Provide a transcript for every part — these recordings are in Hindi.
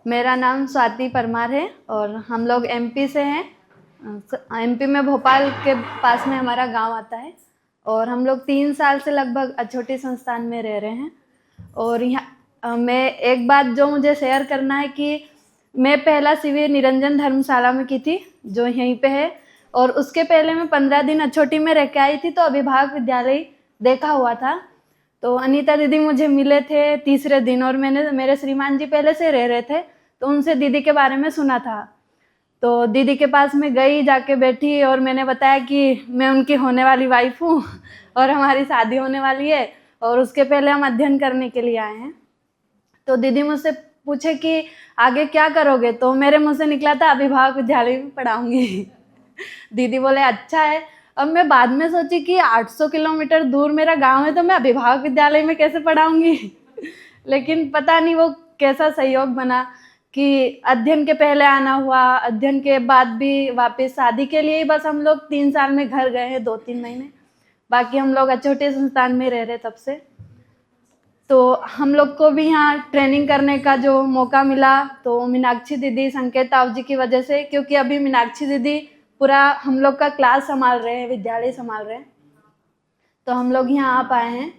मेरा नाम स्वाति परमार है और हम लोग एमपी से हैं। एमपी में भोपाल के पास में हमारा गांव आता है और हम लोग 3 साल से लगभग अछोटी संस्थान में रह रहे हैं। और यहाँ मैं एक बात जो मुझे शेयर करना है कि मैं पहला शिविर निरंजन धर्मशाला में की थी जो यहीं पे है, और उसके पहले मैं 15 दिन अछोटी में रह के आई थी तो अभिभावक विद्यालय देखा हुआ था। तो अनीता दीदी मुझे मिले थे तीसरे दिन और मेरे श्रीमान जी पहले से रह रहे थे तो उनसे दीदी के बारे में सुना था। तो दीदी के पास मैं गई, जाके बैठी और मैंने बताया कि मैं उनकी होने वाली वाइफ हूँ और हमारी शादी होने वाली है और उसके पहले हम अध्ययन करने के लिए आए हैं। तो दीदी मुझसे पूछे कि आगे क्या करोगे, तो मेरे मुंह से निकला था अभिभावक विद्यालय में पढ़ाऊंगी। दीदी बोले अच्छा है। अब मैं बाद में सोची कि 800 किलोमीटर दूर मेरा गांव है तो मैं अभिभावक विद्यालय में कैसे पढ़ाऊंगी। लेकिन पता नहीं वो कैसा सहयोग बना कि अध्ययन के पहले आना हुआ, अध्ययन के बाद भी वापस शादी के लिए ही बस हम लोग 3 साल में घर गए हैं 2-3 महीने, बाकी हम लोग अछोटे संस्थान में रह रहे तब से। तो हम लोग को भी यहाँ ट्रेनिंग करने का जो मौका मिला तो मीनाक्षी दीदी, संकेत ताऊ जी की वजह से, क्योंकि अभी मीनाक्षी दीदी पूरा हम लोग का क्लास संभाल रहे हैं, विद्यालय संभाल रहे हैं, तो हम लोग यहाँ आ पाए हैं।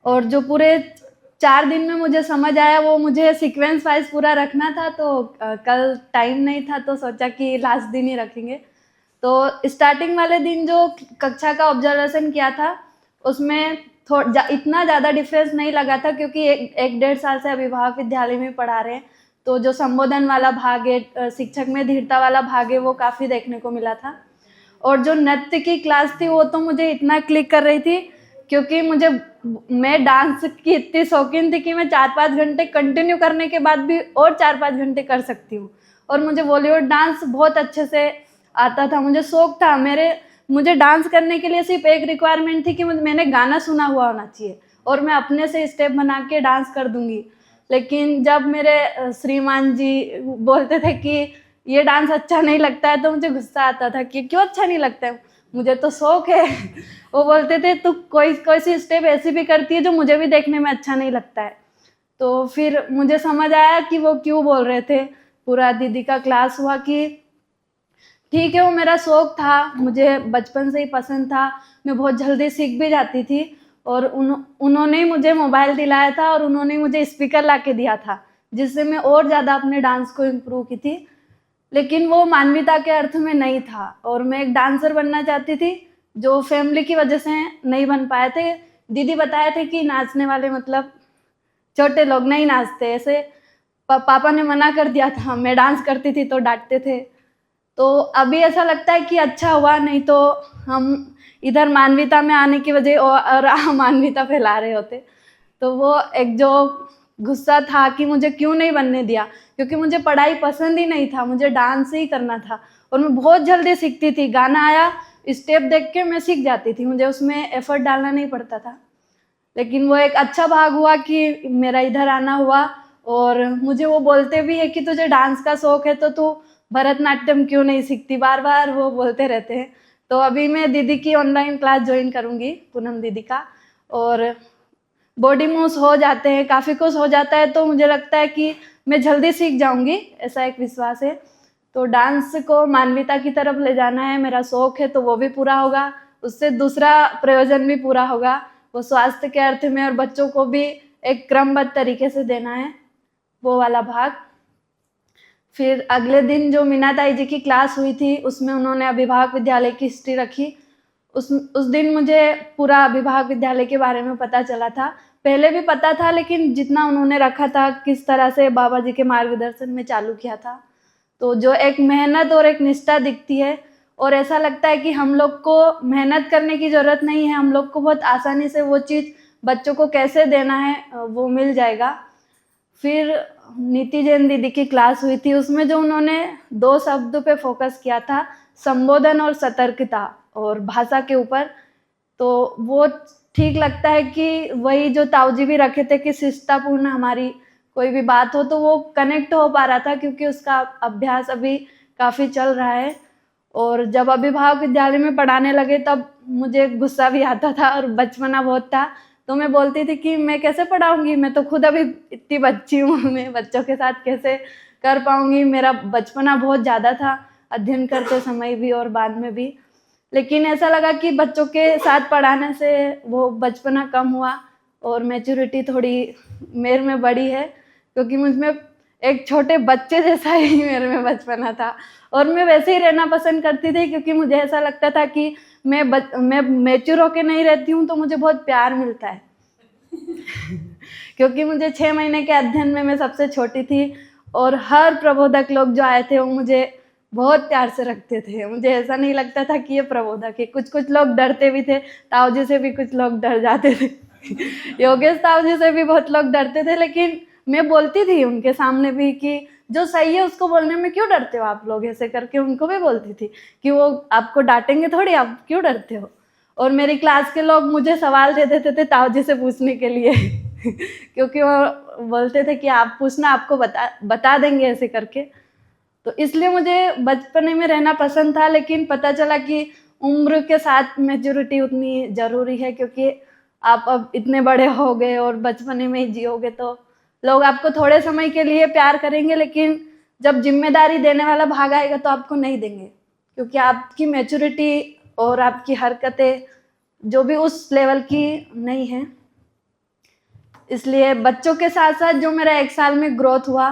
और जो पूरे 4 दिन में मुझे समझ आया वो मुझे सीक्वेंस वाइज पूरा रखना था, तो कल टाइम नहीं था तो सोचा कि लास्ट दिन ही रखेंगे। तो स्टार्टिंग वाले दिन जो कक्षा का ऑब्जर्वेशन किया था उसमें इतना ज़्यादा डिफरेंस नहीं लगा था क्योंकि 1-1.5 साल से अभिभावक विद्यालय में पढ़ा रहे हैं, तो जो संबोधन वाला भाग है, शिक्षक में धीरता वाला भाग है, वो काफ़ी देखने को मिला था। और जो नृत्य की क्लास थी वो तो मुझे इतना क्लिक कर रही थी क्योंकि मैं डांस की इतनी शौकीन थी कि मैं 4-5 घंटे कंटिन्यू करने के बाद भी और 4-5 घंटे कर सकती हूँ। और मुझे बॉलीवुड डांस बहुत अच्छे से आता था, मुझे शौक था। मुझे डांस करने के लिए सिर्फ एक रिक्वायरमेंट थी कि मैंने गाना सुना हुआ होना चाहिए और मैं अपने से स्टेप बना के डांस कर दूंगी। लेकिन जब मेरे श्रीमान जी बोलते थे कि ये डांस अच्छा नहीं लगता है तो मुझे गुस्सा आता था कि क्यों अच्छा नहीं लगता है, मुझे तो शौक है। वो बोलते थे तू कोई सी स्टेप ऐसी भी करती है जो मुझे भी देखने में अच्छा नहीं लगता है। तो फिर मुझे समझ आया कि वो क्यों बोल रहे थे। पूरा दीदी का क्लास हुआ कि ठीक है, वो मेरा शौक था, मुझे बचपन से ही पसंद था, मैं बहुत जल्दी सीख भी जाती थी। और उन्होंने मुझे मोबाइल दिलाया था और उन्होंने मुझे स्पीकर ला के दिया था जिससे मैं और ज़्यादा अपने डांस को इम्प्रूव की थी। लेकिन वो मानवीयता के अर्थ में नहीं था और मैं एक डांसर बनना चाहती थी जो फैमिली की वजह से नहीं बन पाए थे। दीदी बताए थे कि नाचने वाले मतलब छोटे लोग नहीं नाचते, ऐसे पापा ने मना कर दिया था। मैं डांस करती थी तो डांटते थे। तो अभी ऐसा लगता है कि अच्छा हुआ, नहीं तो हम इधर मानवीयता में आने की वजह और अमानवीयता फैला रहे होते। तो वो एक जो गुस्सा था कि मुझे क्यों नहीं बनने दिया, क्योंकि मुझे पढ़ाई पसंद ही नहीं था, मुझे डांस ही करना था और मैं बहुत जल्दी सीखती थी। गाना आया, स्टेप देख के मैं सीख जाती थी, मुझे उसमें एफर्ट डालना नहीं पड़ता था। लेकिन वो एक अच्छा भाग हुआ कि मेरा इधर आना हुआ और मुझे वो बोलते भी है कि तुझे डांस का शौक है तो तू भरतनाट्यम क्यों नहीं सीखती, बार बार वो बोलते रहते हैं। तो अभी मैं दीदी की ऑनलाइन क्लास ज्वाइन करूँगी, पूनम दीदी का, और बॉडी मूव्स हो जाते हैं, काफ़ी कुछ हो जाता है, तो मुझे लगता है कि मैं जल्दी सीख जाऊँगी, ऐसा एक विश्वास है। तो डांस को मानवीयता की तरफ ले जाना है, मेरा शौक है तो वो भी पूरा होगा, उससे दूसरा प्रयोजन भी पूरा होगा, वो स्वास्थ्य के अर्थ में, और बच्चों को भी एक क्रमबद्ध तरीके से देना है, वो वाला भाग। फिर अगले दिन जो मीना ताई जी की क्लास हुई थी उसमें उन्होंने अभिभावक विद्यालय की हिस्ट्री रखी। उस दिन मुझे पूरा अभिभावक विद्यालय के बारे में पता चला था, पहले भी पता था लेकिन जितना उन्होंने रखा था, किस तरह से बाबा जी के मार्गदर्शन में चालू किया था, तो जो एक मेहनत और एक निष्ठा दिखती है और ऐसा लगता है कि हम लोग को मेहनत करने की ज़रूरत नहीं है, हम लोग को बहुत आसानी से वो चीज़ बच्चों को कैसे देना है वो मिल जाएगा। फिर नीति जैन दीदी की क्लास हुई थी, उसमें जो उन्होंने 2 शब्दों पे फोकस किया था, संबोधन और सतर्कता और भाषा के ऊपर, तो वो ठीक लगता है कि वही जो ताऊ जी भी रखे थे कि शिष्टतापूर्ण हमारी कोई भी बात हो तो वो कनेक्ट हो पा रहा था क्योंकि उसका अभ्यास अभी काफ़ी चल रहा है। और जब अभिभावक विद्यालय में पढ़ाने लगे तब मुझे गुस्सा भी आता था और बचपना बहुत था, तो मैं बोलती थी कि मैं कैसे पढ़ाऊँगी, मैं तो खुद अभी इतनी बच्ची हूँ, मैं बच्चों के साथ कैसे कर पाऊँगी। मेरा बचपना बहुत ज़्यादा था, अध्ययन करते समय भी और बाद में भी। लेकिन ऐसा लगा कि बच्चों के साथ पढ़ाने से वो बचपना कम हुआ और मैच्योरिटी थोड़ी मेरे में बड़ी है, क्योंकि मुझ में एक छोटे बच्चे जैसा ही मेरे में बचपना था। और मैं वैसे ही रहना पसंद करती थी, क्योंकि मुझे ऐसा लगता था कि मैं मैच्योर होकर नहीं रहती हूँ तो मुझे बहुत प्यार मिलता है। क्योंकि मुझे 6 महीने के अध्ययन में मैं सबसे छोटी थी और हर प्रबोधक लोग जो आए थे वो मुझे बहुत प्यार से रखते थे। मुझे ऐसा नहीं लगता था कि ये प्रबोधक है। कुछ लोग डरते भी थे, ताऊ जी से भी कुछ लोग डर जाते थे। योगेश ताऊ जी से भी बहुत लोग डरते थे, लेकिन मैं बोलती थी उनके सामने भी कि जो सही है उसको बोलने में क्यों डरते हो आप लोग, ऐसे करके उनको भी बोलती थी कि वो आपको डांटेंगे थोड़ी, आप क्यों डरते हो। और मेरी क्लास के लोग मुझे सवाल दे देते थे ताऊ जी से पूछने के लिए क्योंकि वो बोलते थे कि आप पूछना, आपको बता देंगे ऐसे करके। तो इसलिए मुझे बचपने में रहना पसंद था, लेकिन पता चला कि उम्र के साथ मैच्योरिटी उतनी ज़रूरी है, क्योंकि आप अब इतने बड़े हो गए और बचपने में ही जियोगे तो लोग आपको थोड़े समय के लिए प्यार करेंगे, लेकिन जब जिम्मेदारी देने वाला भाग आएगा तो आपको नहीं देंगे, क्योंकि आपकी मैच्योरिटी और आपकी हरकतें जो भी उस लेवल की नहीं है। इसलिए बच्चों के साथ साथ जो मेरा 1 साल में ग्रोथ हुआ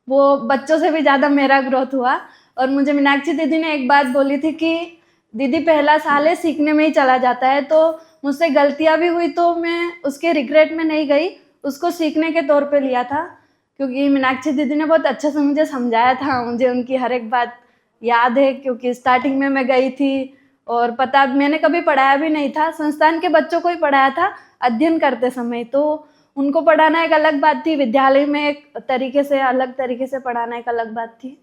वो बच्चों से भी ज़्यादा मेरा ग्रोथ हुआ। और मुझे मीनाक्षी दीदी ने एक बात बोली थी कि दीदी पहला साल है, सीखने में ही चला जाता है। तो मुझसे गलतियाँ भी हुई तो मैं उसके रिग्रेट में नहीं गई, उसको सीखने के तौर पे लिया था, क्योंकि मीनाक्षी दीदी ने बहुत अच्छे से मुझे समझाया था। मुझे उनकी हर एक बात याद है, क्योंकि स्टार्टिंग में मैं गई थी और पता मैंने कभी पढ़ाया भी नहीं था, संस्थान के बच्चों को ही पढ़ाया था अध्ययन करते समय। तो उनको पढ़ाना एक अलग बात थी, विद्यालय में एक तरीके से अलग तरीके से पढ़ाना एक अलग बात थी।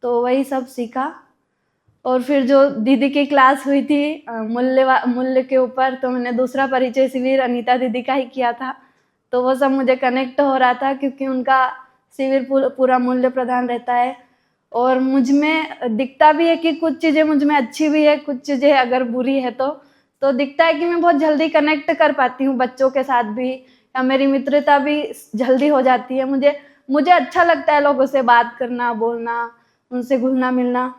तो वही सब सीखा। और फिर जो दीदी की क्लास हुई थी मूल्य के ऊपर, तो मैंने दूसरा परिचय शिविर अनीता दीदी का ही किया था। तो वो सब मुझे कनेक्ट हो रहा था, क्योंकि उनका शिविर पूरा मूल्य प्रधान रहता है। और मुझ में दिखता भी है कि कुछ चीज़ें मुझ में अच्छी भी है, कुछ चीज़ें अगर बुरी है तो दिखता है कि मैं बहुत जल्दी कनेक्ट कर पाती हूँ बच्चों के साथ भी, या मेरी मित्रता भी जल्दी हो जाती है। मुझे अच्छा लगता है लोगों से बात करना, बोलना, उनसे घुलना मिलना।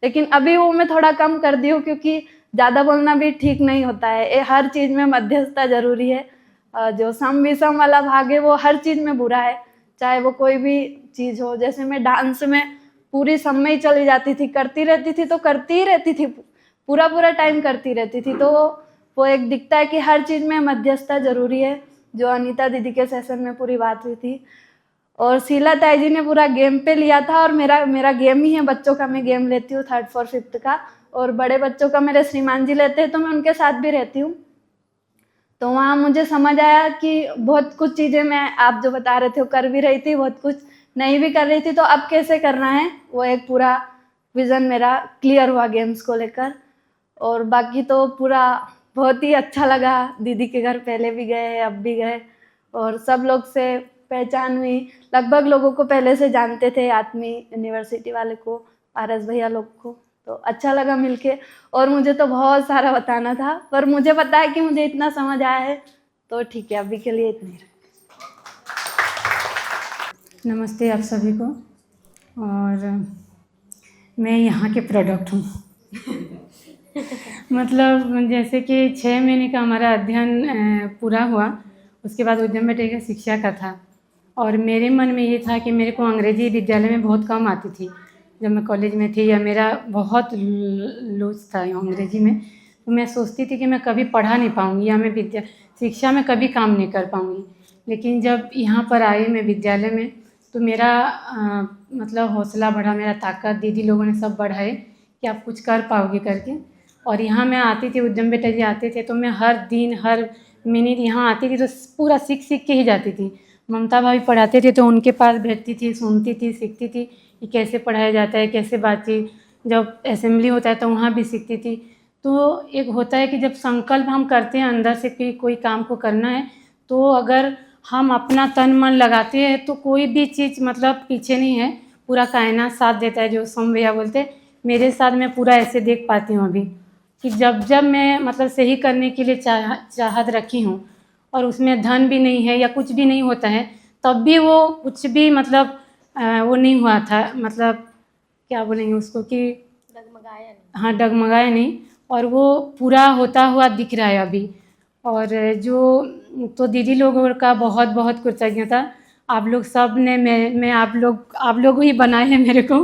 लेकिन अभी वो मैं थोड़ा कम कर दी हूँ, क्योंकि ज़्यादा बोलना भी ठीक नहीं होता है। हर चीज़ में मध्यस्थता जरूरी है। जो सम विषम वाला भाग है वो हर चीज़ में बुरा है, चाहे वो कोई भी चीज़ हो। जैसे मैं डांस में पूरी सम में ही चली जाती थी, करती रहती थी तो करती ही रहती थी, पूरा टाइम करती रहती थी। तो वो एक दिखता है कि हर चीज़ में मध्यस्थता जरूरी है, जो अनीता दीदी के सेशन में पूरी बात हुई थी। और शीला ताई जी ने पूरा गेम पे लिया था, और मेरा गेम ही है, बच्चों का मैं गेम लेती हूँ 3rd 4th 5th का, और बड़े बच्चों का मेरे श्रीमान जी लेते हैं, तो मैं उनके साथ भी रहती हूँ। तो वहाँ मुझे समझ आया कि बहुत कुछ चीज़ें मैं आप जो बता रहे थे वो कर भी रही थी, बहुत कुछ नहीं भी कर रही थी। तो अब कैसे करना है, वो एक पूरा विज़न मेरा क्लियर हुआ गेम्स को लेकर। और बाकी तो पूरा बहुत ही अच्छा लगा। दीदी के घर पहले भी गए, अब भी गए, और सब लोग से पहचान हुई। लगभग लोगों को पहले से जानते थे, आत्मी यूनिवर्सिटी वाले को, पारस भैया लोग को। तो अच्छा लगा मिलके। और मुझे तो बहुत सारा बताना था, पर मुझे पता है कि मुझे इतना समझ आया है, तो ठीक है, अभी के लिए इतनी। नमस्ते आप सभी को। और मैं यहाँ के प्रोडक्ट हूँ। मतलब जैसे कि 6 महीने का हमारा अध्ययन पूरा हुआ, उसके बाद उद्यम बेटे का शिक्षा का था। और मेरे मन में ये था कि मेरे को अंग्रेजी विद्यालय में बहुत कम आती थी जब मैं कॉलेज में थी, या मेरा बहुत लूज था अंग्रेजी में। तो मैं सोचती थी कि मैं कभी पढ़ा नहीं पाऊँगी, या मैं शिक्षा में कभी काम नहीं कर पाऊँगी। लेकिन जब यहाँ पर आई मैं विद्यालय में, तो मेरा मतलब हौसला बढ़ा, मेरा ताकत दीदी लोगों ने सब बढ़ाए कि आप कुछ कर पाओगे करके। और यहाँ मैं आती थी, उद्यम बेटा जी आते थे, तो मैं हर दिन हर मिनट यहाँ आती थी तो पूरा सीख के ही जाती थी। ममता भाभी पढ़ाते थे तो उनके पास बैठती थी, सुनती थी, सीखती थी कि कैसे पढ़ाया जाता है, कैसे बातचीत। जब असेंबली होता है तो वहाँ भी सीखती थी। तो एक होता है कि जब संकल्प हम करते हैं अंदर से कि कोई काम को करना है, तो अगर हम अपना तन मन लगाते हैं तो कोई भी चीज़ मतलब पीछे नहीं है, पूरा कायनात साथ देता है। जो सोम भैया बोलते हैं, मेरे साथ मैं पूरा ऐसे देख पाती हूँ अभी। कि जब जब मैं मतलब सही करने के लिए चाहत रखी हूँ और उसमें धन भी नहीं है या कुछ भी नहीं होता है, तब भी वो कुछ भी मतलब वो नहीं हुआ था, मतलब क्या बोलेंगे उसको कि डगमगाया नहीं। हाँ, डगमगाया नहीं, और वो पूरा होता हुआ दिख रहा है अभी। और जो तो दीदी लोगों का बहुत बहुत कृतज्ञता, आप लोग सब ने, मैं आप लोग ही बनाए हैं मेरे को,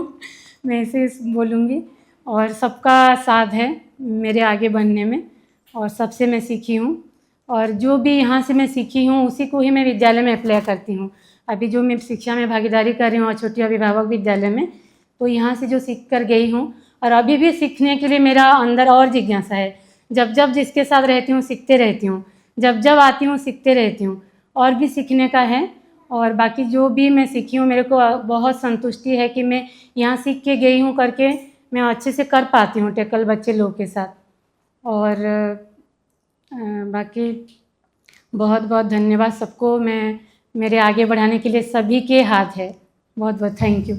मैं ऐसे बोलूँगी। और सबका साथ है मेरे आगे बढ़ने में, और सबसे मैं सीखी हूँ, और जो भी यहाँ से मैं सीखी हूँ उसी को ही मैं विद्यालय में अप्लाई करती हूँ। अभी जो मैं शिक्षा में भागीदारी कर रही हूँ अछूटी अभिभावक विद्यालय में, तो यहाँ से जो सीख कर गई हूँ, और अभी भी सीखने के लिए मेरा अंदर और जिज्ञासा है। जब जब जिसके साथ रहती हूँ सीखते रहती हूँ, जब जब आती हूँ सीखते रहती हूँ, और भी सीखने का है। और बाकी जो भी मैं सीखी हूँ, मेरे को बहुत संतुष्टि है कि मैं यहाँ सीख के गई हूँ करके मैं अच्छे से कर पाती हूँ टैकल बच्चे लोग के साथ। और बाकी बहुत बहुत धन्यवाद सबको, मैं मेरे आगे बढ़ाने के लिए सभी के हाथ है। बहुत बहुत थैंक यू।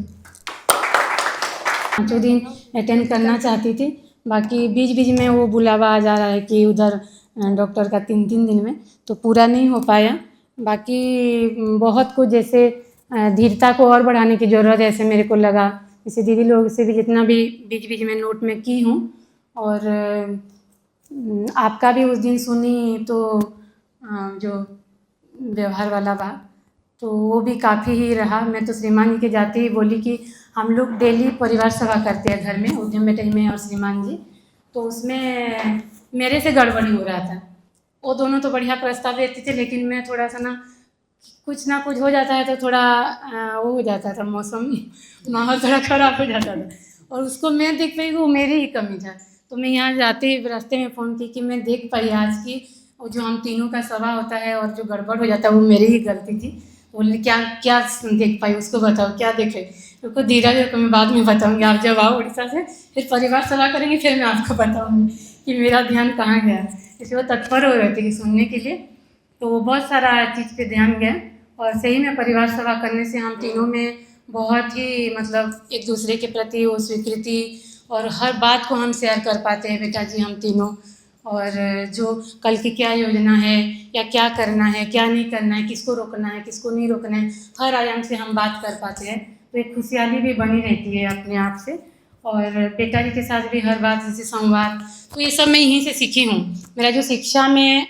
5 दिन अटेंड करना चाहती थी, बाकी बीच बीच में वो बुलावा आ जा रहा है कि उधर डॉक्टर का 3 दिन में, तो पूरा नहीं हो पाया। बाकी बहुत कुछ जैसे धीरता को और बढ़ाने की ज़रूरत है ऐसे मेरे को लगा। जैसे दीदी लोग से भी जितना भी बीच बीच में नोट में की हूँ, और आपका भी उस दिन सुनी तो जो व्यवहार वाला बात, तो वो भी काफ़ी ही रहा। मैं तो श्रीमान जी के जाते ही बोली कि हम लोग डेली परिवार सभा करते हैं घर में, उद्यम बेटे में और श्रीमान जी, तो उसमें मेरे से गड़बड़ी हो रहा था। वो दोनों तो बढ़िया प्रस्ताव देते थे, लेकिन मैं थोड़ा सा कुछ ना कुछ हो जाता है तो थोड़ा वो हो जाता था, मौसम माहौल थोड़ा ख़राब हो जाता था, और उसको मैं देख पाई, वो मेरी ही कमी था। तो मैं यहाँ जाते ही रास्ते में फ़ोन की कि मैं देख पाई आज की वो जो हम तीनों का सभा होता है और जो गड़बड़ हो जाता है वो मेरी ही गलती थी। बोले क्या क्या देख पाई, उसको बताओ क्या देखे। उसको धीरे को मैं बाद में बताऊँगी, आप जब आओ उड़ीसा से फिर परिवार सभा करेंगे, फिर मैं आपको बताऊँगी कि मेरा ध्यान कहाँ गया। इसलिए वो तत्पर हो रहे थे कि सुनने के लिए, तो वो बहुत सारा चीज़ पे ध्यान गया। और सही में परिवार सभा करने से हम तीनों में बहुत ही मतलब एक दूसरे के प्रति वो स्वीकृति, और हर बात को हम शेयर कर पाते हैं बेटा जी हम तीनों। और जो कल की क्या योजना है या क्या करना है क्या नहीं करना है, किसको रोकना है किसको नहीं रोकना है, हर आयाम से हम बात कर पाते हैं, तो एक खुशहाली भी बनी रहती है अपने आप से। और बेटा जी के साथ भी हर बात जैसे संवाद, तो ये सब मैं यहीं से सीखी हूँ। मेरा जो शिक्षा में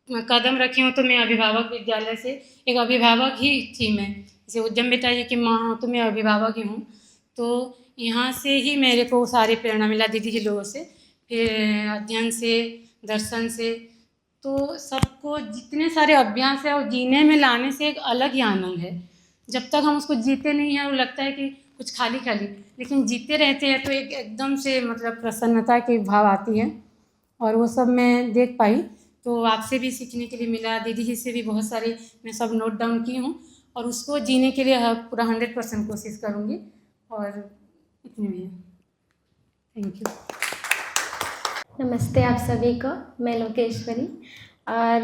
कदम रखी हूँ, तो मैं अभिभावक विद्यालय से एक अभिभावक ही थी। मैं जैसे उद्यम बेटा जी की माँ हूँ तो मैं अभिभावक ही हूँ, तो यहाँ से ही मेरे को सारी प्रेरणा मिला दीदी जी लोगों से, फिर अध्ययन से, दर्शन से। तो सबको जितने सारे अभ्यास है वो जीने में लाने से एक अलग ही आनंद है। जब तक हम उसको जीते नहीं हैं वो लगता है कि कुछ खाली खाली, लेकिन जीते रहते हैं तो एक एकदम से मतलब प्रसन्नता की भाव आती है, और वो सब मैं देख पाई। तो आपसे भी सीखने के लिए मिला, दीदी जी से भी बहुत सारे मैं सब नोट डाउन की हूँ, और उसको जीने के लिए पूरा 100% कोशिश करूँगी। और इतने में थैंक यू। नमस्ते आप सभी को, मैं लोकेश्वरी। और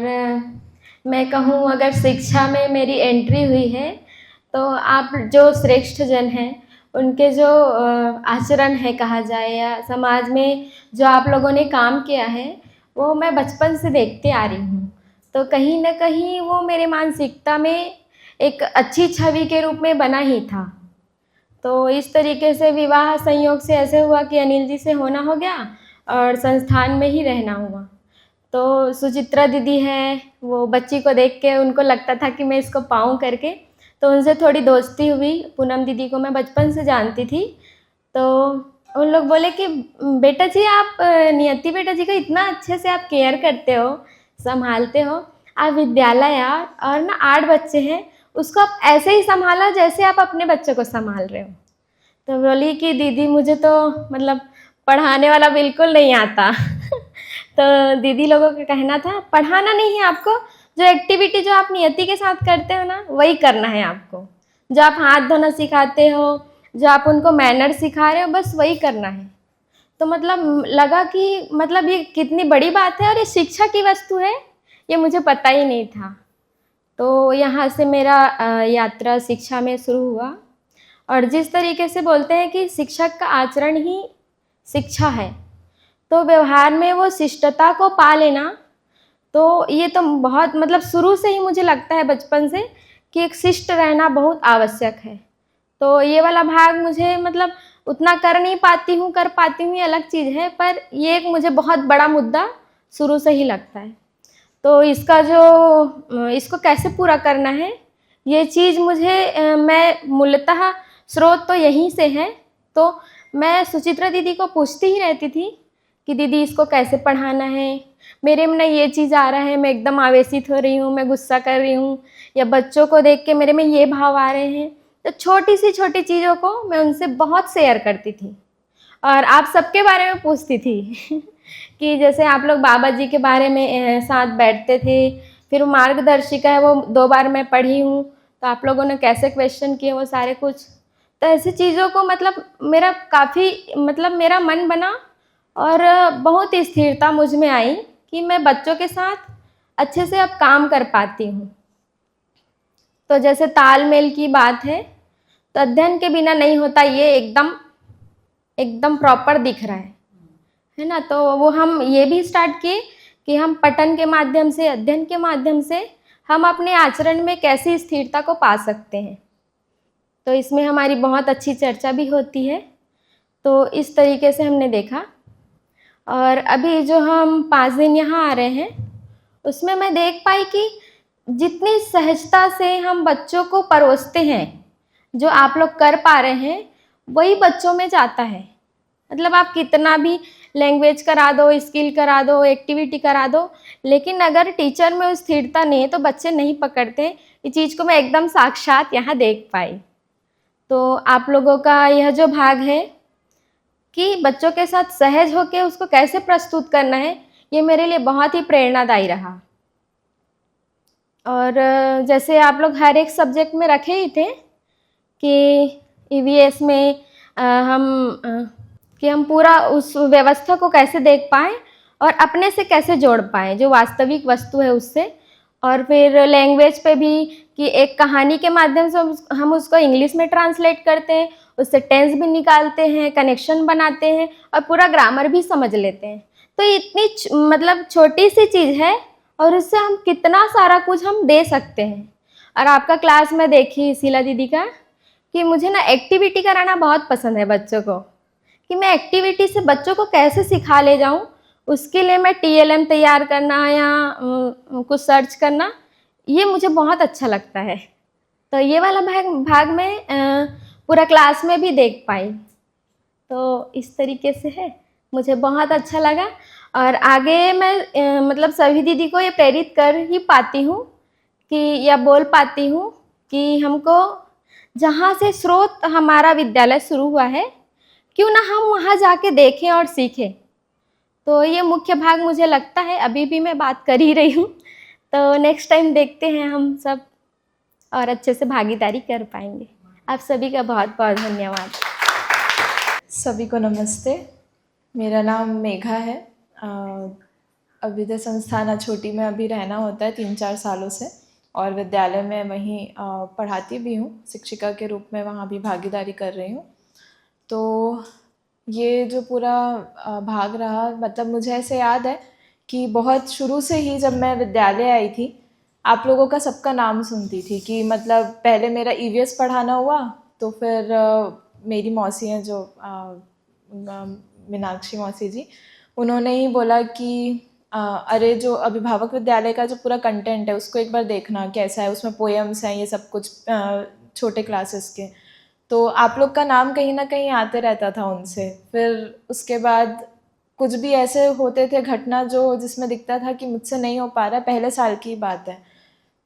मैं कहूँ अगर शिक्षा में मेरी एंट्री हुई है, तो आप जो श्रेष्ठ जन हैं उनके जो आचरण है कहा जाए, या समाज में जो आप लोगों ने काम किया है, वो मैं बचपन से देखते आ रही हूँ। तो कहीं ना कहीं वो मेरे मानसिकता में एक अच्छी छवि के रूप में बना ही था। तो इस तरीके से विवाह संयोग से ऐसे हुआ कि अनिल जी से होना हो गया और संस्थान में ही रहना हुआ। तो सुचित्रा दीदी है, वो बच्ची को देख के उनको लगता था कि मैं इसको पाऊँ करके, तो उनसे थोड़ी दोस्ती हुई। पूनम दीदी को मैं बचपन से जानती थी, तो उन लोग बोले कि बेटा जी आप नियति बेटा जी का इतना अच्छे से आप केयर करते हो, संभालते हो, आप विद्यालय यार और ना 8 बच्चे हैं, उसको आप ऐसे ही संभाला जैसे आप अपने बच्चों को संभाल रहे हो। तो बोली कि दीदी मुझे तो मतलब पढ़ाने वाला बिल्कुल नहीं आता तो दीदी लोगों का कहना था पढ़ाना नहीं है आपको, जो एक्टिविटी जो आप नियति के साथ करते हो ना वही करना है आपको, जो आप हाथ धोना सिखाते हो, जो आप उनको मैनर सिखा रहे हो, बस वही करना है। तो मतलब लगा कि मतलब ये कितनी बड़ी बात है और ये शिक्षा की वस्तु है, ये मुझे पता ही नहीं था। तो यहाँ से मेरा यात्रा शिक्षा में शुरू हुआ। और जिस तरीके से बोलते हैं कि शिक्षक का आचरण ही शिक्षा है, तो व्यवहार में वो शिष्टता को पा लेना, तो ये तो बहुत मतलब शुरू से ही मुझे लगता है बचपन से कि एक शिष्ट रहना बहुत आवश्यक है। तो ये वाला भाग मुझे मतलब उतना कर नहीं पाती हूँ, कर पाती हूँ ये अलग चीज़ है, पर ये एक मुझे बहुत बड़ा मुद्दा शुरू से ही लगता है। तो इसका जो इसको कैसे पूरा करना है, ये चीज़ मुझे मैं मूलतः स्रोत तो यहीं से है। तो मैं सुचित्रा दीदी को पूछती ही रहती थी कि दीदी इसको कैसे पढ़ाना है, मेरे में ये चीज़ आ रहा है, मैं एकदम आवेशित हो रही हूँ, मैं गुस्सा कर रही हूँ, या बच्चों को देख के मेरे में ये भाव आ रहे हैं। तो छोटी सी छोटी चीज़ों को मैं उनसे बहुत शेयर करती थी और आप सबके बारे में पूछती थी कि जैसे आप लोग बाबा जी के बारे में साथ बैठते थे, फिर मार्गदर्शिका है वो 2 बार मैं पढ़ी हूँ, तो आप लोगों ने कैसे क्वेश्चन किए वो सारे कुछ। तो ऐसी चीज़ों को मतलब मेरा काफ़ी मतलब मेरा मन बना और बहुत स्थिरता मुझ में आई कि मैं बच्चों के साथ अच्छे से अब काम कर पाती हूँ। तो जैसे तालमेल की बात है, तो अध्ययन के बिना नहीं होता, ये एकदम एकदम प्रॉपर दिख रहा है ना। तो वो हम ये भी स्टार्ट किए कि हम पठन के माध्यम से, अध्ययन के माध्यम से हम अपने आचरण में कैसी स्थिरता को पा सकते हैं। तो इसमें हमारी बहुत अच्छी चर्चा भी होती है। तो इस तरीके से हमने देखा। और अभी जो हम 5 दिन यहाँ आ रहे हैं, उसमें मैं देख पाई कि जितनी सहजता से हम बच्चों को परोसते हैं, जो आप लोग कर पा रहे हैं, वही बच्चों में जाता है। मतलब आप कितना भी लैंग्वेज करा दो, स्किल करा दो, एक्टिविटी करा दो, लेकिन अगर टीचर में स्थिरता नहीं है तो बच्चे नहीं पकड़ते। इस चीज़ को मैं एकदम साक्षात यहाँ देख पाई। तो आप लोगों का यह जो भाग है कि बच्चों के साथ सहज होकर उसको कैसे प्रस्तुत करना है, ये मेरे लिए बहुत ही प्रेरणादायी रहा। और जैसे आप लोग हर एक सब्जेक्ट में रखे ही थे कि ईवीएस में हम पूरा उस व्यवस्था को कैसे देख पाएँ और अपने से कैसे जोड़ पाएँ जो वास्तविक वस्तु है उससे। और फिर लैंग्वेज पे भी कि एक कहानी के माध्यम से हम उसको इंग्लिश में ट्रांसलेट करते हैं, उससे टेंस भी निकालते हैं, कनेक्शन बनाते हैं और पूरा ग्रामर भी समझ लेते हैं। तो इतनी मतलब छोटी सी चीज़ है और उससे हम कितना सारा कुछ हम दे सकते हैं। और आपका क्लास में देखी शीला दीदी का कि मुझे ना एक्टिविटी कराना बहुत पसंद है बच्चों को, कि मैं एक्टिविटी से बच्चों को कैसे सिखा ले जाऊं, उसके लिए मैं TLM तैयार करना या कुछ सर्च करना, ये मुझे बहुत अच्छा लगता है। तो ये वाला भाग में पूरा क्लास में भी देख पाई। तो इस तरीके से है, मुझे बहुत अच्छा लगा। और आगे मैं मतलब सभी दीदी को ये प्रेरित कर ही पाती हूँ कि या बोल पाती हूँ कि हमको जहाँ से स्रोत हमारा विद्यालय शुरू हुआ है, क्यों ना हम वहाँ जाके देखें और सीखें। तो ये मुख्य भाग मुझे लगता है, अभी भी मैं बात कर ही रही हूँ। तो नेक्स्ट टाइम देखते हैं हम सब और अच्छे से भागीदारी कर पाएंगे। आप सभी का बहुत बहुत धन्यवाद। सभी को नमस्ते। मेरा नाम मेघा है। अभ्युदय संस्थान अछोटी में अभी रहना होता है 3-4 सालों से, और विद्यालय में वहीं पढ़ाती भी हूँ, शिक्षिका के रूप में वहाँ भी भागीदारी कर रही हूँ। तो ये जो पूरा भाग रहा, मतलब मुझे ऐसे याद है कि बहुत शुरू से ही जब मैं विद्यालय आई थी, आप लोगों का सबका नाम सुनती थी कि मतलब पहले मेरा EVS पढ़ाना हुआ, तो फिर मेरी मौसी हैं जो मीनाक्षी मौसी जी, उन्होंने ही बोला कि अरे जो अभिभावक विद्यालय का जो पूरा कंटेंट है उसको एक बार देखना कैसा है, उसमें पोएम्स हैं, ये सब कुछ छोटे क्लासेस के। तो आप लोग का नाम कहीं ना कहीं आते रहता था उनसे। फिर उसके बाद कुछ भी ऐसे होते थे घटना जो जिसमें दिखता था कि मुझसे नहीं हो पा रहा, पहले साल की बात है,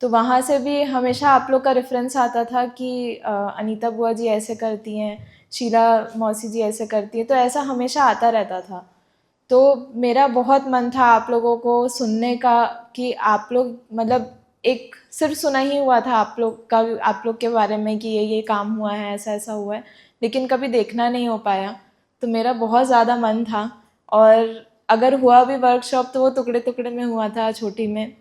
तो वहाँ से भी हमेशा आप लोग का रेफरेंस आता था कि अनीता बुआ जी ऐसे करती हैं, शीला मौसी जी ऐसे करती हैं, तो ऐसा हमेशा आता रहता था। तो मेरा बहुत मन था आप लोगों को सुनने का कि आप लोग मतलब एक सिर्फ सुना ही हुआ था आप लोग के बारे में कि ये काम हुआ है, ऐसा ऐसा हुआ है, लेकिन कभी देखना नहीं हो पाया। तो मेरा बहुत ज़्यादा मन था, और अगर हुआ भी वर्कशॉप तो वो टुकड़े टुकड़े में हुआ था, छोटी में।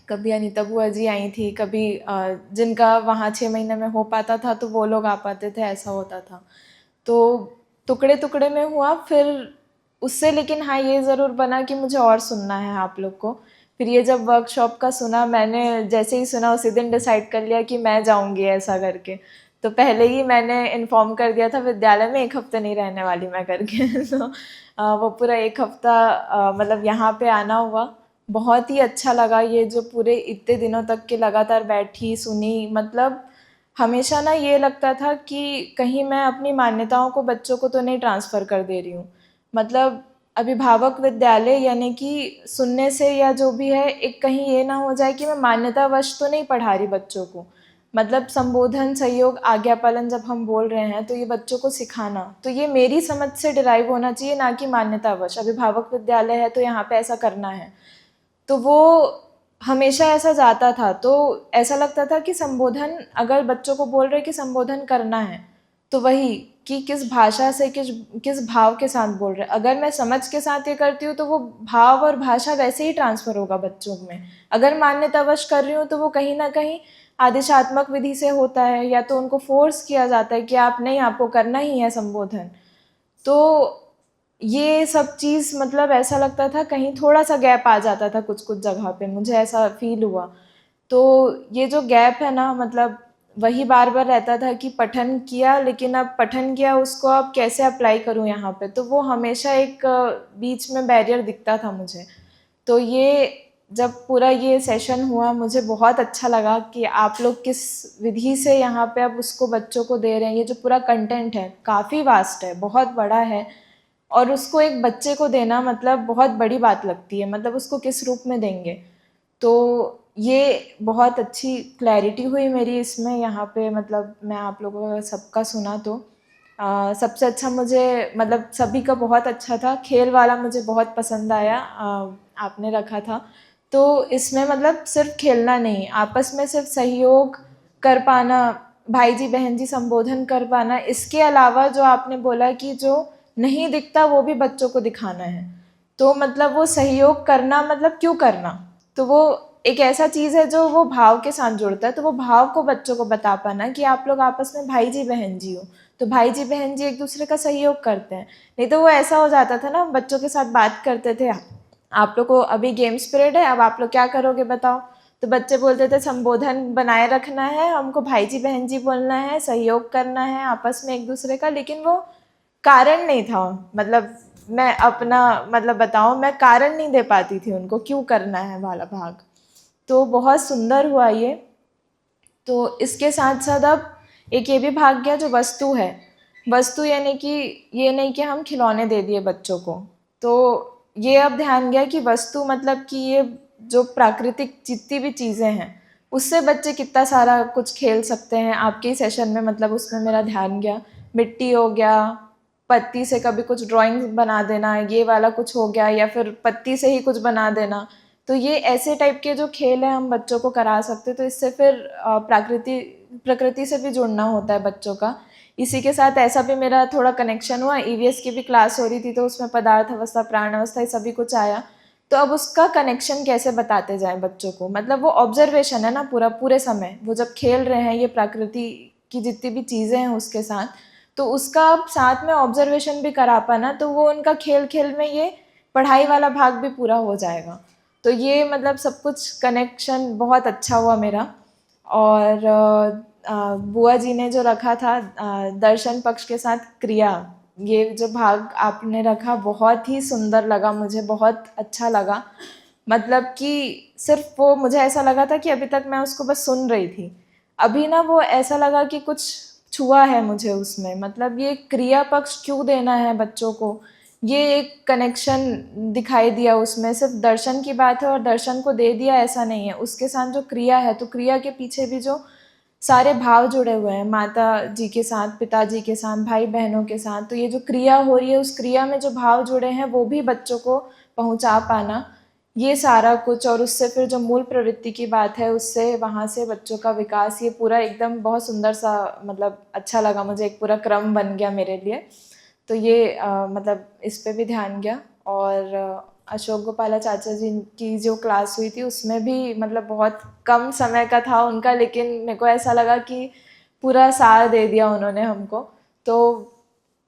कभी अनीता बुआ जी आई थी, कभी जिनका वहाँ 6 महीने में हो पाता था तो वो लोग आ पाते थे, ऐसा होता था। तो टुकड़े टुकड़े में हुआ। फिर उससे लेकिन हाँ ये ज़रूर बना कि मुझे और सुनना है आप लोग को। फिर ये जब वर्कशॉप का सुना, मैंने जैसे ही सुना उसी दिन डिसाइड कर लिया कि मैं जाऊंगी ऐसा करके। तो पहले ही मैंने इन्फॉर्म कर दिया था विद्यालय में 1 हफ्ते नहीं रहने वाली मैं करके तो वो पूरा 1 हफ्ता मतलब यहाँ पे आना हुआ। बहुत ही अच्छा लगा, ये जो पूरे इतने दिनों तक के लगातार बैठी सुनी, मतलब हमेशा ना ये लगता था कि कहीं मैं अपनी मान्यताओं को बच्चों को तो नहीं ट्रांसफ़र कर दे रही हूँ। मतलब अभिभावक विद्यालय यानी कि सुनने से या जो भी है, एक कहीं ये ना हो जाए कि मैं मान्यतावश तो नहीं पढ़ा रही बच्चों को। मतलब संबोधन, सहयोग, आज्ञा पालन जब हम बोल रहे हैं तो ये बच्चों को सिखाना, तो ये मेरी समझ से डिराइव होना चाहिए, ना कि मान्यतावश। अभिभावक विद्यालय है तो यहाँ पे ऐसा करना है, तो वो हमेशा ऐसा जाता था। तो ऐसा लगता था कि संबोधन, अगर बच्चों को बोल रहे कि संबोधन करना है, तो वही कि किस भाषा से, किस भाव के साथ बोल रहे। अगर मैं समझ के साथ ये करती हूँ तो वो भाव और भाषा वैसे ही ट्रांसफ़र होगा बच्चों में। अगर मान्यतावश कर रही हूँ तो वो कहीं ना कहीं आदेशात्मक विधि से होता है, या तो उनको फोर्स किया जाता है कि आप नहीं, आपको करना ही है संबोधन। तो ये सब चीज़ मतलब ऐसा लगता था कहीं थोड़ा सा गैप आ जाता था कुछ कुछ जगह पे, मुझे ऐसा फील हुआ। तो ये जो गैप है ना, मतलब वही बार बार रहता था कि पठन किया, लेकिन अब पठन किया उसको अब कैसे अप्लाई करूँ यहाँ पे, तो वो हमेशा एक बीच में बैरियर दिखता था मुझे। तो ये जब पूरा ये सेशन हुआ, मुझे बहुत अच्छा लगा कि आप लोग किस विधि से यहाँ पे अब उसको बच्चों को दे रहे हैं। ये जो पूरा कंटेंट है काफ़ी वास्ट है, बहुत बड़ा है, और उसको एक बच्चे को देना मतलब बहुत बड़ी बात लगती है। मतलब उसको किस रूप में देंगे, तो ये बहुत अच्छी क्लैरिटी हुई मेरी इसमें यहाँ पे। मतलब मैं आप लोगों का सबका सुना तो सबसे अच्छा मुझे, मतलब सभी का बहुत अच्छा था। खेल वाला मुझे बहुत पसंद आया, आपने रखा था। तो इसमें मतलब सिर्फ खेलना नहीं, आपस में सिर्फ सहयोग कर पाना, भाई जी बहन जी संबोधन कर पाना, इसके अलावा जो आपने बोला कि जो नहीं दिखता वो भी बच्चों को दिखाना है। तो मतलब वो सहयोग करना मतलब क्यों करना, तो वो एक ऐसा चीज़ है जो वो भाव के साथ जुड़ता है। तो वो भाव को बच्चों को बता पाना कि आप लोग आपस में भाई जी बहन जी हो, तो भाई जी बहन जी एक दूसरे का सहयोग करते हैं। नहीं तो वो ऐसा हो जाता था ना, बच्चों के साथ बात करते थे, आप लोग को अभी गेम्स पीरियड है, अब आप लोग क्या करोगे बताओ। तो बच्चे बोलते थे संबोधन बनाए रखना है, हमको भाई जी बहन जी बोलना है, सहयोग करना है आपस में एक दूसरे का। लेकिन वो कारण नहीं था, मतलब मैं अपना मतलब बताऊं, मैं कारण नहीं दे पाती थी उनको क्यों करना है वाला भाग। तो बहुत सुंदर हुआ ये। तो इसके साथ साथ अब एक ये भी भाग गया जो वस्तु है। वस्तु यानी कि ये नहीं कि हम खिलौने दे दिए बच्चों को, तो ये अब ध्यान गया कि वस्तु मतलब कि ये जो प्राकृतिक जितनी भी चीज़ें हैं उससे बच्चे कितना सारा कुछ खेल सकते हैं आपके ही सेशन में। मतलब उसमें मेरा ध्यान गया, मिट्टी हो गया, पत्ती से कभी कुछ ड्राइंग बना देना, ये वाला कुछ हो गया, या फिर पत्ती से ही कुछ बना देना। तो ये ऐसे टाइप के जो खेल है हम बच्चों को करा सकते। तो इससे फिर प्रकृति से भी जुड़ना होता है बच्चों का। इसी के साथ ऐसा भी मेरा थोड़ा कनेक्शन हुआ, ईवीएस की भी क्लास हो रही थी तो उसमें पदार्थ अवस्था, प्राण अवस्था, ये सभी कुछ आया। तो अब उसका कनेक्शन कैसे बताते जाएं बच्चों को, मतलब वो ऑब्जर्वेशन है ना पूरे समय, वो जब खेल रहे हैं ये प्रकृति की जितनी भी चीज़ें हैं उसके साथ, तो उसका अब साथ में ऑब्जर्वेशन भी करा पाना, तो वो उनका खेल खेल में ये पढ़ाई वाला भाग भी पूरा हो जाएगा। तो ये मतलब सब कुछ कनेक्शन बहुत अच्छा हुआ मेरा। और बुआ जी ने जो रखा था दर्शन पक्ष के साथ क्रिया, ये जो भाग आपने रखा बहुत ही सुंदर लगा मुझे, बहुत अच्छा लगा। मतलब कि सिर्फ वो, मुझे ऐसा लगा था कि अभी तक मैं उसको बस सुन रही थी, अभी ना वो ऐसा लगा कि कुछ छुआ है मुझे उसमें। मतलब ये क्रिया पक्ष क्यों देना है बच्चों को, ये एक कनेक्शन दिखाई दिया उसमें। सिर्फ दर्शन की बात है और दर्शन को दे दिया ऐसा नहीं है, उसके साथ जो क्रिया है, तो क्रिया के पीछे भी जो सारे भाव जुड़े हुए हैं, माता जी के साथ, पिताजी के साथ, भाई बहनों के साथ, तो ये जो क्रिया हो रही है उस क्रिया में जो भाव जुड़े हैं वो भी बच्चों को पहुंचा पाना, ये सारा कुछ। और उससे फिर जो मूल प्रवृत्ति की बात है, उससे वहाँ से बच्चों का विकास, ये पूरा एकदम बहुत सुंदर सा, मतलब अच्छा लगा मुझे, एक पूरा क्रम बन गया मेरे लिए। तो ये मतलब इस पे भी ध्यान गया। और अशोक गोपाला चाचा जी की जो क्लास हुई थी उसमें भी मतलब बहुत कम समय का था उनका, लेकिन मेरे को ऐसा लगा कि पूरा सार दे दिया उन्होंने हमको। तो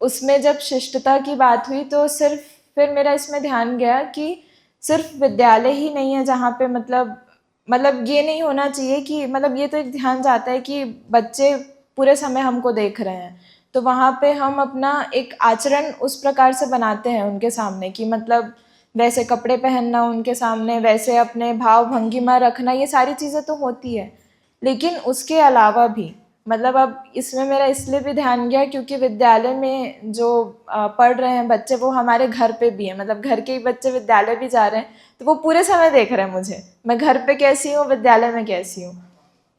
उसमें जब शिष्टता की बात हुई तो सिर्फ फिर मेरा इसमें ध्यान गया कि सिर्फ विद्यालय ही नहीं है जहाँ पे मतलब ये नहीं होना चाहिए कि मतलब ये तो एक ध्यान जाता है कि बच्चे पूरे समय हमको देख रहे हैं, तो वहाँ पे हम अपना एक आचरण उस प्रकार से बनाते हैं उनके सामने कि मतलब वैसे कपड़े पहनना उनके सामने, वैसे अपने भाव भंगिमा रखना, ये सारी चीज़ें तो होती है। लेकिन उसके अलावा भी मतलब अब इसमें मेरा इसलिए भी ध्यान गया क्योंकि विद्यालय में जो पढ़ रहे हैं बच्चे वो हमारे घर पे भी हैं, मतलब घर के ही बच्चे विद्यालय भी जा रहे हैं, तो वो पूरे समय देख रहे हैं मुझे, मैं घर पे कैसी हूँ, विद्यालय में कैसी हूँ।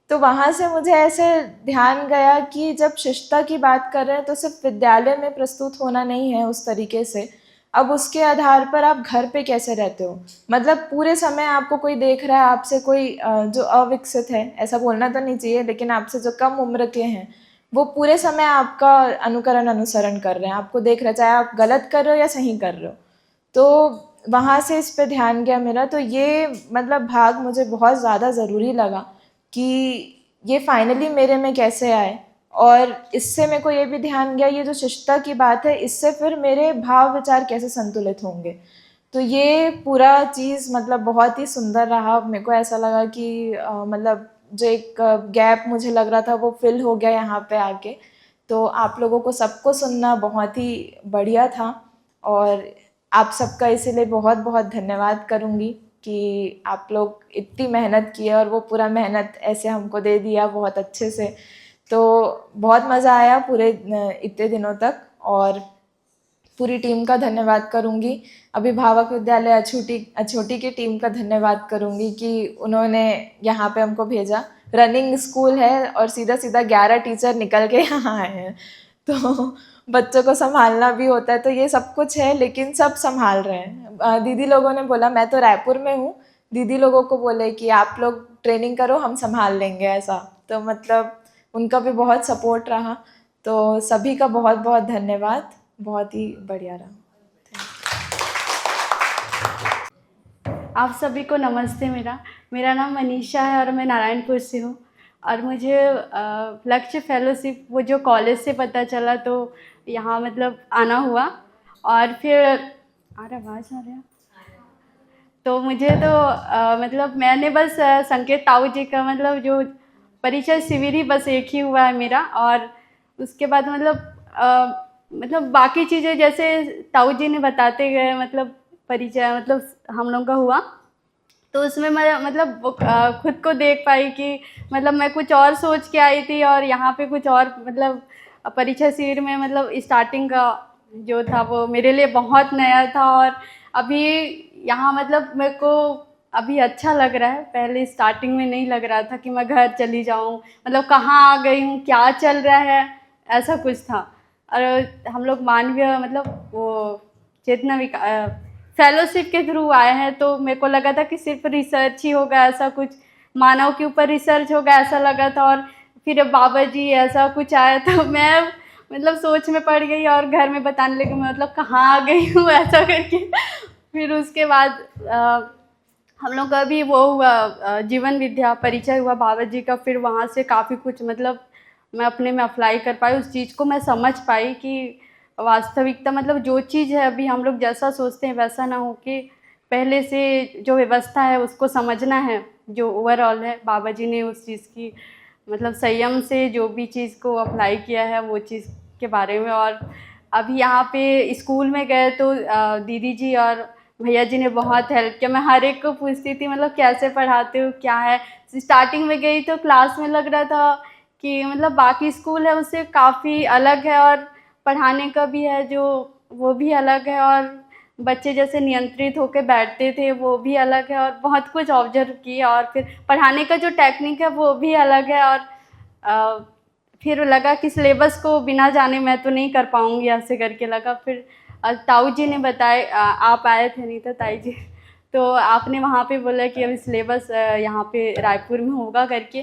तो वहाँ से मुझे ऐसे ध्यान गया कि जब शिष्टता की बात कर रहे हैं तो सिर्फ विद्यालय में प्रस्तुत होना नहीं है उस तरीके से, अब उसके आधार पर आप घर पे कैसे रहते हो, मतलब पूरे समय आपको कोई देख रहा है, आपसे कोई जो अविकसित है, ऐसा बोलना तो नहीं चाहिए, लेकिन आपसे जो कम उम्र के हैं वो पूरे समय आपका अनुसरण कर रहे हैं, आपको देख रहे हैं, चाहे आप गलत कर रहे हो या सही कर रहे हो। तो वहाँ से इस पे ध्यान गया मेरा। तो ये मतलब भाग मुझे बहुत ज़्यादा ज़रूरी लगा कि ये फाइनली मेरे में कैसे आए, और इससे मेरे को ये भी ध्यान गया ये जो शिष्टता की बात है इससे फिर मेरे भाव विचार कैसे संतुलित होंगे। तो ये पूरा चीज़ मतलब बहुत ही सुंदर रहा। मेरे को ऐसा लगा कि मतलब जो एक गैप मुझे लग रहा था वो फिल हो गया यहाँ पे आके। तो आप लोगों को सबको सुनना बहुत ही बढ़िया था, और आप सबका इसीलिए बहुत बहुत धन्यवाद करूँगी कि आप लोग इतनी मेहनत किए और वो पूरा मेहनत ऐसे हमको दे दिया बहुत अच्छे से। तो बहुत मज़ा आया पूरे इतने दिनों तक, और पूरी टीम का धन्यवाद करूँगी। अभिभावक विद्यालय अछोटी की टीम का धन्यवाद करूँगी कि उन्होंने यहाँ पे हमको भेजा। रनिंग स्कूल है और सीधा सीधा 11 टीचर निकल के यहाँ आए हैं, तो बच्चों को संभालना भी होता है, तो ये सब कुछ है लेकिन सब संभाल रहे हैं। दीदी लोगों ने बोला, मैं तो रायपुर में हूँ, दीदी लोगों को बोले कि आप लोग ट्रेनिंग करो, हम संभाल लेंगे ऐसा। तो मतलब उनका भी बहुत सपोर्ट रहा। तो सभी का बहुत बहुत धन्यवाद, बहुत ही बढ़िया रहा। आप सभी को नमस्ते। मेरा नाम मनीषा है और मैं नारायणपुर से हूँ। और मुझे लक्ष्य फेलोशिप वो जो कॉलेज से पता चला तो यहाँ मतलब आना हुआ। और फिर आवाज़ आ रहा है तो मुझे तो मतलब मैंने बस संकेत ताऊ जी का मतलब जो परिचय शिविर ही बस एक ही हुआ है मेरा। और उसके बाद मतलब बाकी चीज़ें जैसे ताऊ जी ने बताते गए मतलब परिचय मतलब हम लोगों का हुआ, तो उसमें मैं मतलब खुद को देख पाई कि मतलब मैं कुछ और सोच के आई थी और यहाँ पे कुछ और मतलब परिचय शिविर में मतलब स्टार्टिंग का जो था वो मेरे लिए बहुत नया था। और अभी यहाँ मतलब मेरे को अभी अच्छा लग रहा है, पहले स्टार्टिंग में नहीं लग रहा था कि मैं घर चली जाऊँ, मतलब कहाँ आ गई हूँ, क्या चल रहा है, ऐसा कुछ था। और हम लोग मानवीय मतलब वो चेतना फेलोशिप के थ्रू आए हैं, तो मेरे को लगा था कि सिर्फ रिसर्च ही होगा, ऐसा कुछ मानव के ऊपर रिसर्च होगा ऐसा लगा था। और फिर बाबा जी ऐसा कुछ आया तो मैं मतलब सोच में पड़ गई और घर में बताने लगी मैं मतलब कहाँ आ गई हूँ ऐसा करके। फिर उसके बाद हम लोग का भी वो हुआ जीवन विद्या परिचय हुआ बाबा जी का। फिर वहाँ से काफ़ी कुछ मतलब मैं अपने में अप्लाई कर पाई, उस चीज़ को मैं समझ पाई कि वास्तविकता मतलब जो चीज़ है अभी हम लोग जैसा सोचते हैं वैसा ना हो कि पहले से जो व्यवस्था है उसको समझना है, जो ओवरऑल है। बाबा जी ने उस चीज़ की मतलब संयम से जो भी चीज़ को अप्लाई किया है वो चीज़ के बारे में। और अभी यहाँ पे स्कूल में गए तो दीदी जी और भैया जी ने बहुत हेल्प किया। मैं हर एक को पूछती थी मतलब कैसे पढ़ाते हो क्या है। स्टार्टिंग में गई तो क्लास में लग रहा था कि मतलब बाकी स्कूल है उससे काफ़ी अलग है, और पढ़ाने का भी है जो वो भी अलग है, और बच्चे जैसे नियंत्रित होकर बैठते थे वो भी अलग है, और बहुत कुछ ऑब्जर्व किया। और फिर पढ़ाने का जो टेक्निक है वो भी अलग है। और फिर लगा कि सिलेबस को बिना जाने मैं तो नहीं कर पाऊँगी ऐसे करके लगा। फिर ताऊ जी ने बताया, आप आए थे नहीं तो ताई जी, तो आपने वहाँ पे बोला कि अभी सिलेबस यहाँ पे रायपुर में होगा करके।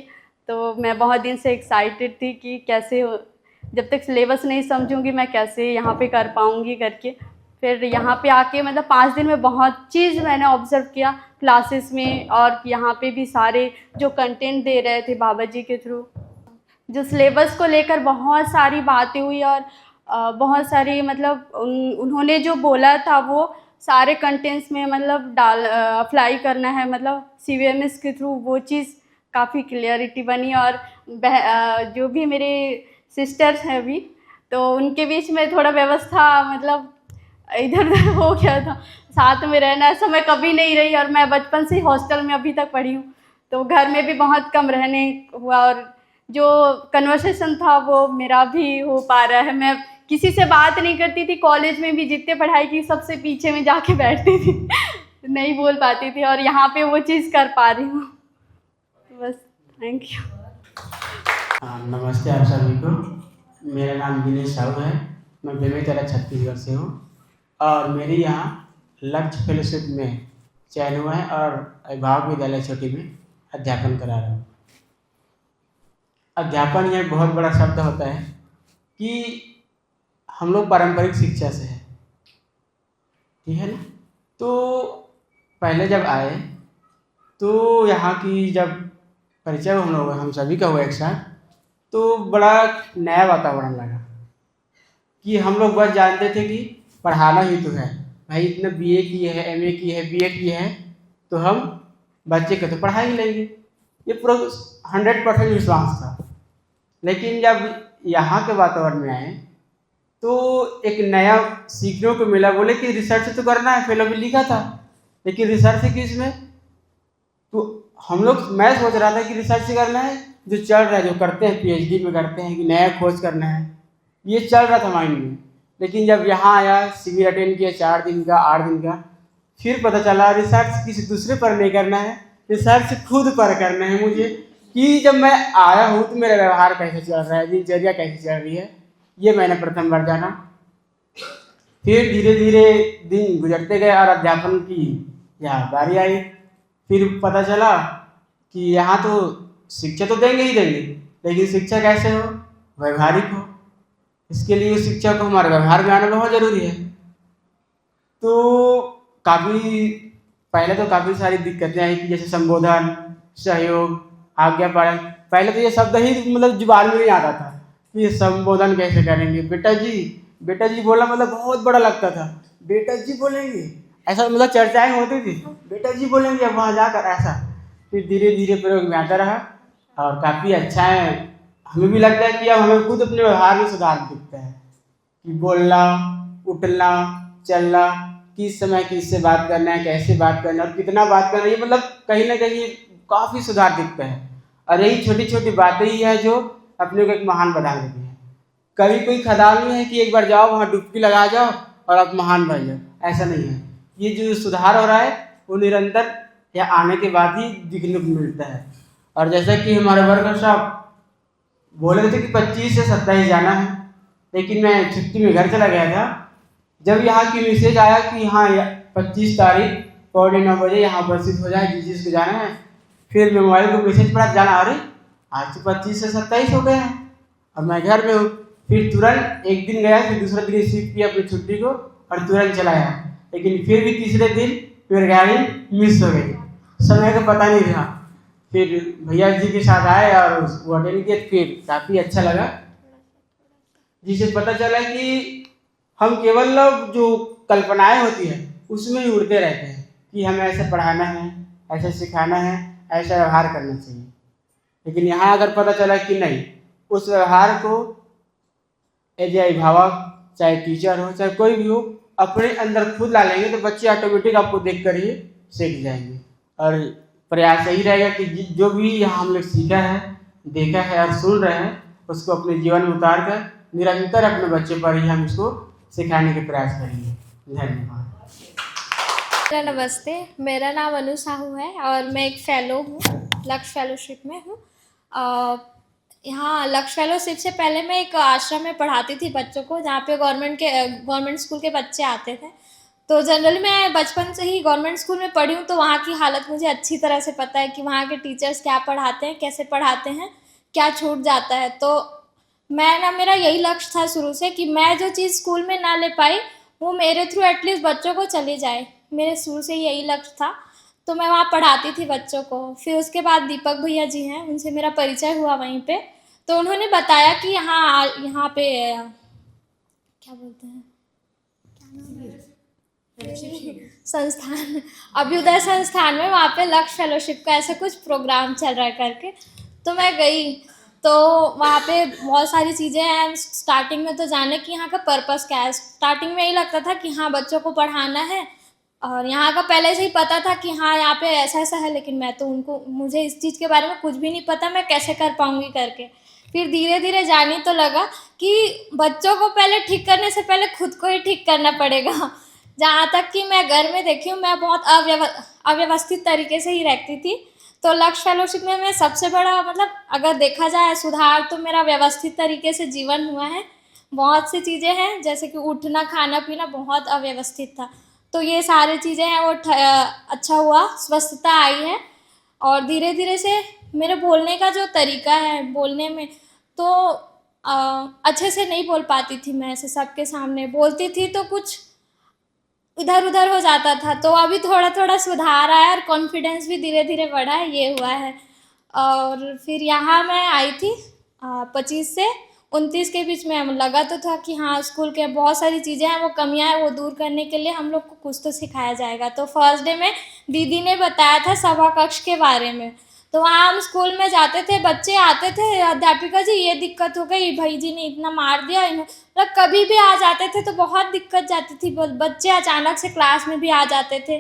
तो मैं बहुत दिन से एक्साइटेड थी कि कैसे जब तक सिलेबस नहीं समझूंगी मैं कैसे यहाँ पे कर पाऊँगी करके। फिर यहाँ पे आके मतलब 5 दिन में बहुत चीज़ मैंने ऑब्ज़र्व किया क्लासेस में, और यहाँ पे भी सारे जो कंटेंट दे रहे थे बाबा जी के थ्रू, जो सिलेबस को लेकर बहुत सारी बातें हुई। और बहुत सारी मतलब उन्होंने जो बोला था वो सारे कंटेंट्स में मतलब अप्लाई करना है, मतलब CBMS के थ्रू वो चीज़ काफ़ी क्लियरिटी बनी। और जो भी मेरे सिस्टर्स हैं अभी, तो उनके बीच में थोड़ा व्यवस्था मतलब इधर उधर हो गया था। साथ में रहना ऐसा मैं कभी नहीं रही, और मैं बचपन से हॉस्टल में अभी तक पढ़ी हूँ, तो घर में भी बहुत कम रहने हुआ, और जो कन्वर्सेशन था वो मेरा भी हो पा रहा है। मैं किसी से बात नहीं करती थी, कॉलेज में भी जितने पढ़ाई की सबसे पीछे में जाके बैठती थी नहीं बोल पाती थी, और यहाँ पे वो चीज़ कर पा रही हूँ। बस, थैंक यू। नमस्ते आप सभी को। मेरा नाम दिनेश साहू है। मैं बेमेतरा छत्तीसगढ़ से हूँ, और मेरी यहाँ लक्ष्य फेलोशिप में चयन हुआ है, और अभिभावक विद्यालय छोटी में अध्यापन करा रहा हूँ। अध्यापन यह बहुत बड़ा शब्द होता है कि हम लोग पारंपरिक शिक्षा से है, ठीक है ना। तो पहले जब आए तो यहाँ की जब परिचय हम सभी का हुआ एक साथ, तो बड़ा नया वातावरण लगा कि हम लोग बस जानते थे कि पढ़ाना ही तो है भाई, इतना BA किए है, MA किए है, BEd किए हैं, तो हम बच्चे को तो पढ़ा ही लेंगे, ये पूरा 100% विश्वास था। लेकिन जब यहाँ के वातावरण में आए तो एक नया सीखने को मिला। बोले कि रिसर्च तो करना है, फेलो भी लिखा था, लेकिन रिसर्च किस में, तो हम लोग, मैं सोच रहा था कि रिसर्च करना है जो चल रहा है, जो करते हैं PhD में करते हैं कि नया खोज करना है, ये चल रहा था माइंड में। लेकिन जब यहाँ आया, शिविर अटेंड किया 4 दिन का, 8 दिन का, फिर पता चला रिसर्च किसी दूसरे पर नहीं करना है, रिसर्च खुद पर करना है मुझे। कि जब मैं आया हूँ तो मेरा व्यवहार कैसे चल रहा है, दिनचर्या कैसे चल रही है, ये मैंने प्रथम बार जाना। फिर धीरे धीरे दिन गुजरते गए और अध्यापन की यहाँ बारी आई। फिर पता चला कि यहाँ तो शिक्षा तो देंगे ही देंगे, लेकिन शिक्षा कैसे हो, व्यवहारिक हो। इसके लिए शिक्षा को हमारे व्यवहार में आना बहुत ज़रूरी है। तो पहले तो काफ़ी सारी दिक्कतें आई कि जैसे संबोधन, सहयोग, आज्ञा पालन। पहले तो ये शब्द ही मतलब जुबान में नहीं आता था कि ये संबोधन कैसे करेंगे, बेटा जी बोलना मतलब बहुत बड़ा लगता था। बेटा जी बोलेंगे, ऐसा मतलब चर्चाएं होती थी, बेटा जी बोलेंगे अब वहाँ जाकर, ऐसा। फिर धीरे धीरे प्रयोग में आता रहा, और काफ़ी अच्छा है। हमें भी लगता है कि अब हमें खुद अपने व्यवहार में सुधार दिखता है कि बोलना, उठना, चलना, किस समय किससे बात करना है, कैसे बात करना है और कितना बात करना है, ये मतलब कहीं ना कहीं काफ़ी सुधार दिखता है। और यही छोटी छोटी बातें ही है जो अपने को एक महान बना देती है। कभी कोई खदान नहीं है कि एक बार जाओ वहाँ डुबकी लगा जाओ और आप महान बन जाओ, ऐसा नहीं है। ये जो सुधार हो रहा है वो निरंतर या आने के बाद ही दिखने को मिलता है। और जैसा कि हमारे वर्कर साहब बोले थे कि 25 से 27 जाना है, लेकिन मैं छुट्टी में घर चला गया था। जब यहाँ की मैसेज आया कि हाँ 25 तारीख 9:15 बजे यहाँ उपस्थित हो जाए, जिस चीज़ को जाना है, फिर मैं मोबाइल को मैसेज पढ़ा, जाना, अरे आज तो 25 से 27 हो गए हैं और मैं घर में हूँ। फिर तुरंत एक दिन गया, फिर दूसरा दिन रिसीव किया अपनी छुट्टी को और तुरंत चला आया। लेकिन फिर भी तीसरे दिन मेरी गाड़ी मिस हो गई, समय का पता नहीं रहा। फिर भैया जी के साथ आए और वो अटेंड किए, फिर काफ़ी अच्छा लगा, जिससे पता चला कि हम केवल लोग जो कल्पनाएं होती है उसमें ही उड़ते रहते हैं कि हमें ऐसे पढ़ाना है, ऐसे सिखाना है, ऐसा व्यवहार करना चाहिए। लेकिन यहाँ अगर पता चला कि नहीं, उस व्यवहार को एज ए अभिभावक, चाहे टीचर हो, चाहे कोई भी हो, अपने अंदर खुद ला लेंगे तो बच्चे ऑटोमेटिक आपको देख कर ही सीख जाएंगे। और प्रयास यही रहेगा कि जो भी यहाँ हम लोग सीखा है, देखा है और सुन रहे हैं, उसको अपने जीवन में उतार कर निरंतर अपने बच्चे पर ही हम इसको सिखाने के प्रयास करेंगे। धन्यवाद। नमस्ते, मेरा नाम अनु साहू है और मैं एक फ़ेलो हूँ, लक्ष्य फेलोशिप में हूँ। यहाँ लक्ष्य फेलोशिप से पहले मैं एक आश्रम में पढ़ाती थी बच्चों को, जहाँ पे गवर्नमेंट स्कूल के बच्चे आते थे। तो जनरली मैं बचपन से ही गवर्नमेंट स्कूल में पढ़ी हूँ, तो वहाँ की हालत मुझे अच्छी तरह से पता है कि वहाँ के टीचर्स क्या पढ़ाते हैं, कैसे पढ़ाते हैं, क्या छूट जाता है। तो मेरा यही लक्ष्य था शुरू से कि मैं जो चीज़ स्कूल में ना ले पाई वो मेरे थ्रू एटलीस्ट बच्चों को चली जाए। मेरे शुरू से यही लक्ष्य था, तो मैं वहाँ पढ़ाती थी बच्चों को। फिर उसके बाद दीपक भैया जी हैं, उनसे मेरा परिचय हुआ वहीं पे। तो उन्होंने बताया कि यहाँ पे क्या बोलते हैं, संस्थान, अभ्युदय संस्थान में, वहाँ पे लक्ष्य फेलोशिप का ऐसा कुछ प्रोग्राम चल रहा है करके, तो मैं गई। तो वहाँ पे बहुत सारी चीज़ें हैं। स्टार्टिंग में तो जाने कि यहाँ का पर्पस क्या है। स्टार्टिंग में यही लगता था कि हाँ बच्चों को पढ़ाना है, और यहाँ का पहले से ही पता था कि हाँ यहाँ पे ऐसा ऐसा है, लेकिन मैं तो मुझे इस चीज़ के बारे में कुछ भी नहीं पता, मैं कैसे कर पाऊँगी करके। फिर धीरे धीरे जानी तो लगा कि बच्चों को पहले ठीक करने से पहले खुद को ही ठीक करना पड़ेगा। जहाँ तक कि मैं घर में देखी हूँ, मैं बहुत अव्यवस्थित तरीके से ही रहती थी। तो लक्ष्य फेलोशिप में मैं सबसे बड़ा मतलब अगर देखा जाए सुधार, तो मेरा व्यवस्थित तरीके से जीवन हुआ है। बहुत सी चीज़ें हैं, जैसे कि उठना, खाना पीना बहुत अव्यवस्थित था, तो ये सारी चीज़ें हैं वो अच्छा हुआ, स्वस्थता आई है। और धीरे धीरे से मेरे बोलने का जो तरीका है, बोलने में तो अच्छे से नहीं बोल पाती थी मैं, ऐसे सबके सामने बोलती थी तो कुछ इधर उधर हो जाता था। तो अभी थोड़ा थोड़ा सुधार आया और कॉन्फिडेंस भी धीरे धीरे बढ़ा है, ये हुआ है। और फिर यहाँ मैं आई थी 25 से 29 के बीच में। लगा तो था कि हाँ स्कूल के बहुत सारी चीज़ें हैं, वो कमियां हैं, वो दूर करने के लिए हम लोग को कुछ तो सिखाया जाएगा। तो फर्स्ट डे में दीदी ने बताया था सभा कक्ष के बारे में। तो वहाँ हम स्कूल में जाते थे, बच्चे आते थे, अध्यापिका जी ये दिक्कत हो गई, भाई जी ने इतना मार दिया, मतलब कभी भी आ जाते थे तो बहुत दिक्कत जाती थी। बच्चे अचानक से क्लास में भी आ जाते थे,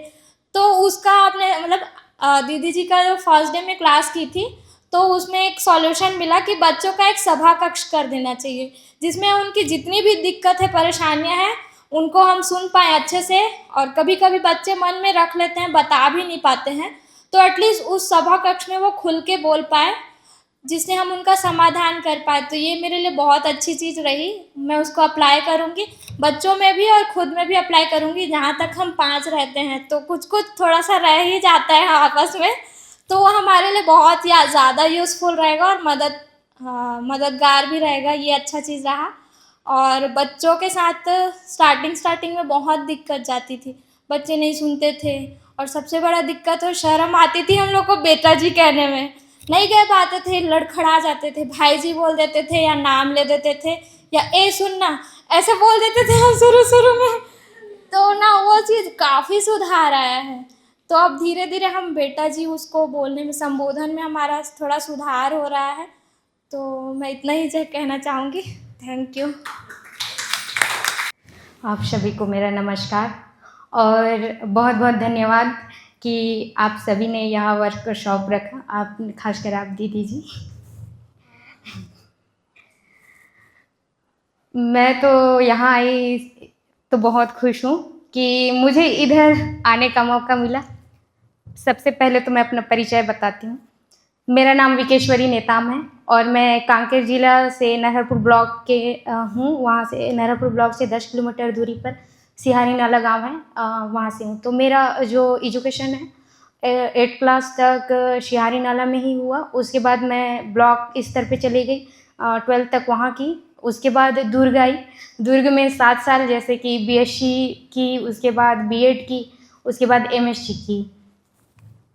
तो उसका आपने मतलब दीदी जी का जो फर्स्ट डे में क्लास की थी, तो उसमें एक सॉल्यूशन मिला कि बच्चों का एक सभा कक्ष कर देना चाहिए, जिसमें उनकी जितनी भी दिक्कत है, परेशानियां हैं, उनको हम सुन पाएँ अच्छे से। और कभी कभी बच्चे मन में रख लेते हैं, बता भी नहीं पाते हैं, तो एटलीस्ट उस सभा कक्ष में वो खुल के बोल पाए, जिससे हम उनका समाधान कर पाए। तो ये मेरे लिए बहुत अच्छी चीज़ रही, मैं उसको अप्लाई करूँगी बच्चों में भी और खुद में भी अप्लाई करूँगी। जहाँ तक हम 5 रहते हैं तो कुछ कुछ थोड़ा सा रह ही जाता है आपस में, तो वो हमारे लिए बहुत ही ज़्यादा यूज़फुल रहेगा और मददगार भी रहेगा। ये अच्छा चीज़ रहा। और बच्चों के साथ स्टार्टिंग में बहुत दिक्कत जाती थी, बच्चे नहीं सुनते थे, और सबसे बड़ा दिक्कत और शर्म आती थी हम लोग को बेटा जी कहने में, नहीं कह पाते थे, लड़खड़ा जाते थे, भाई जी बोल देते थे या नाम ले देते थे या ए सुनना ऐसे बोल देते थे हम शुरू में। तो ना वो चीज़ काफ़ी सुधार आया है। तो अब धीरे धीरे हम बेटा जी उसको बोलने में, संबोधन में हमारा थोड़ा सुधार हो रहा है। तो मैं इतना ही कहना चाहूँगी। Thank you. आप सभी को मेरा नमस्कार और बहुत बहुत धन्यवाद कि आप सभी ने यहाँ वर्कशॉप रखा, आप खासकर आप दीदी जी। मैं तो यहाँ आई तो बहुत खुश हूँ कि मुझे इधर आने का मौका मिला। सबसे पहले तो मैं अपना परिचय बताती हूँ। मेरा नाम विकेश्वरी नेताम है और मैं कांकेर जिला से नहरपुर ब्लॉक के हूँ। वहाँ से नहरपुर ब्लॉक से 10 किलोमीटर दूरी पर सिहारी नाला गांव है, वहाँ से हूँ। तो मेरा जो एजुकेशन है 8 क्लास तक सिहारी नाला में ही हुआ। उसके बाद मैं ब्लॉक स्तर पे चली गई, 12th तक वहाँ की। उसके बाद दुर्ग आई, दुर्ग में 7 साल जैसे कि BSc की, उसके बाद B.Ed की, उसके बाद MSc की।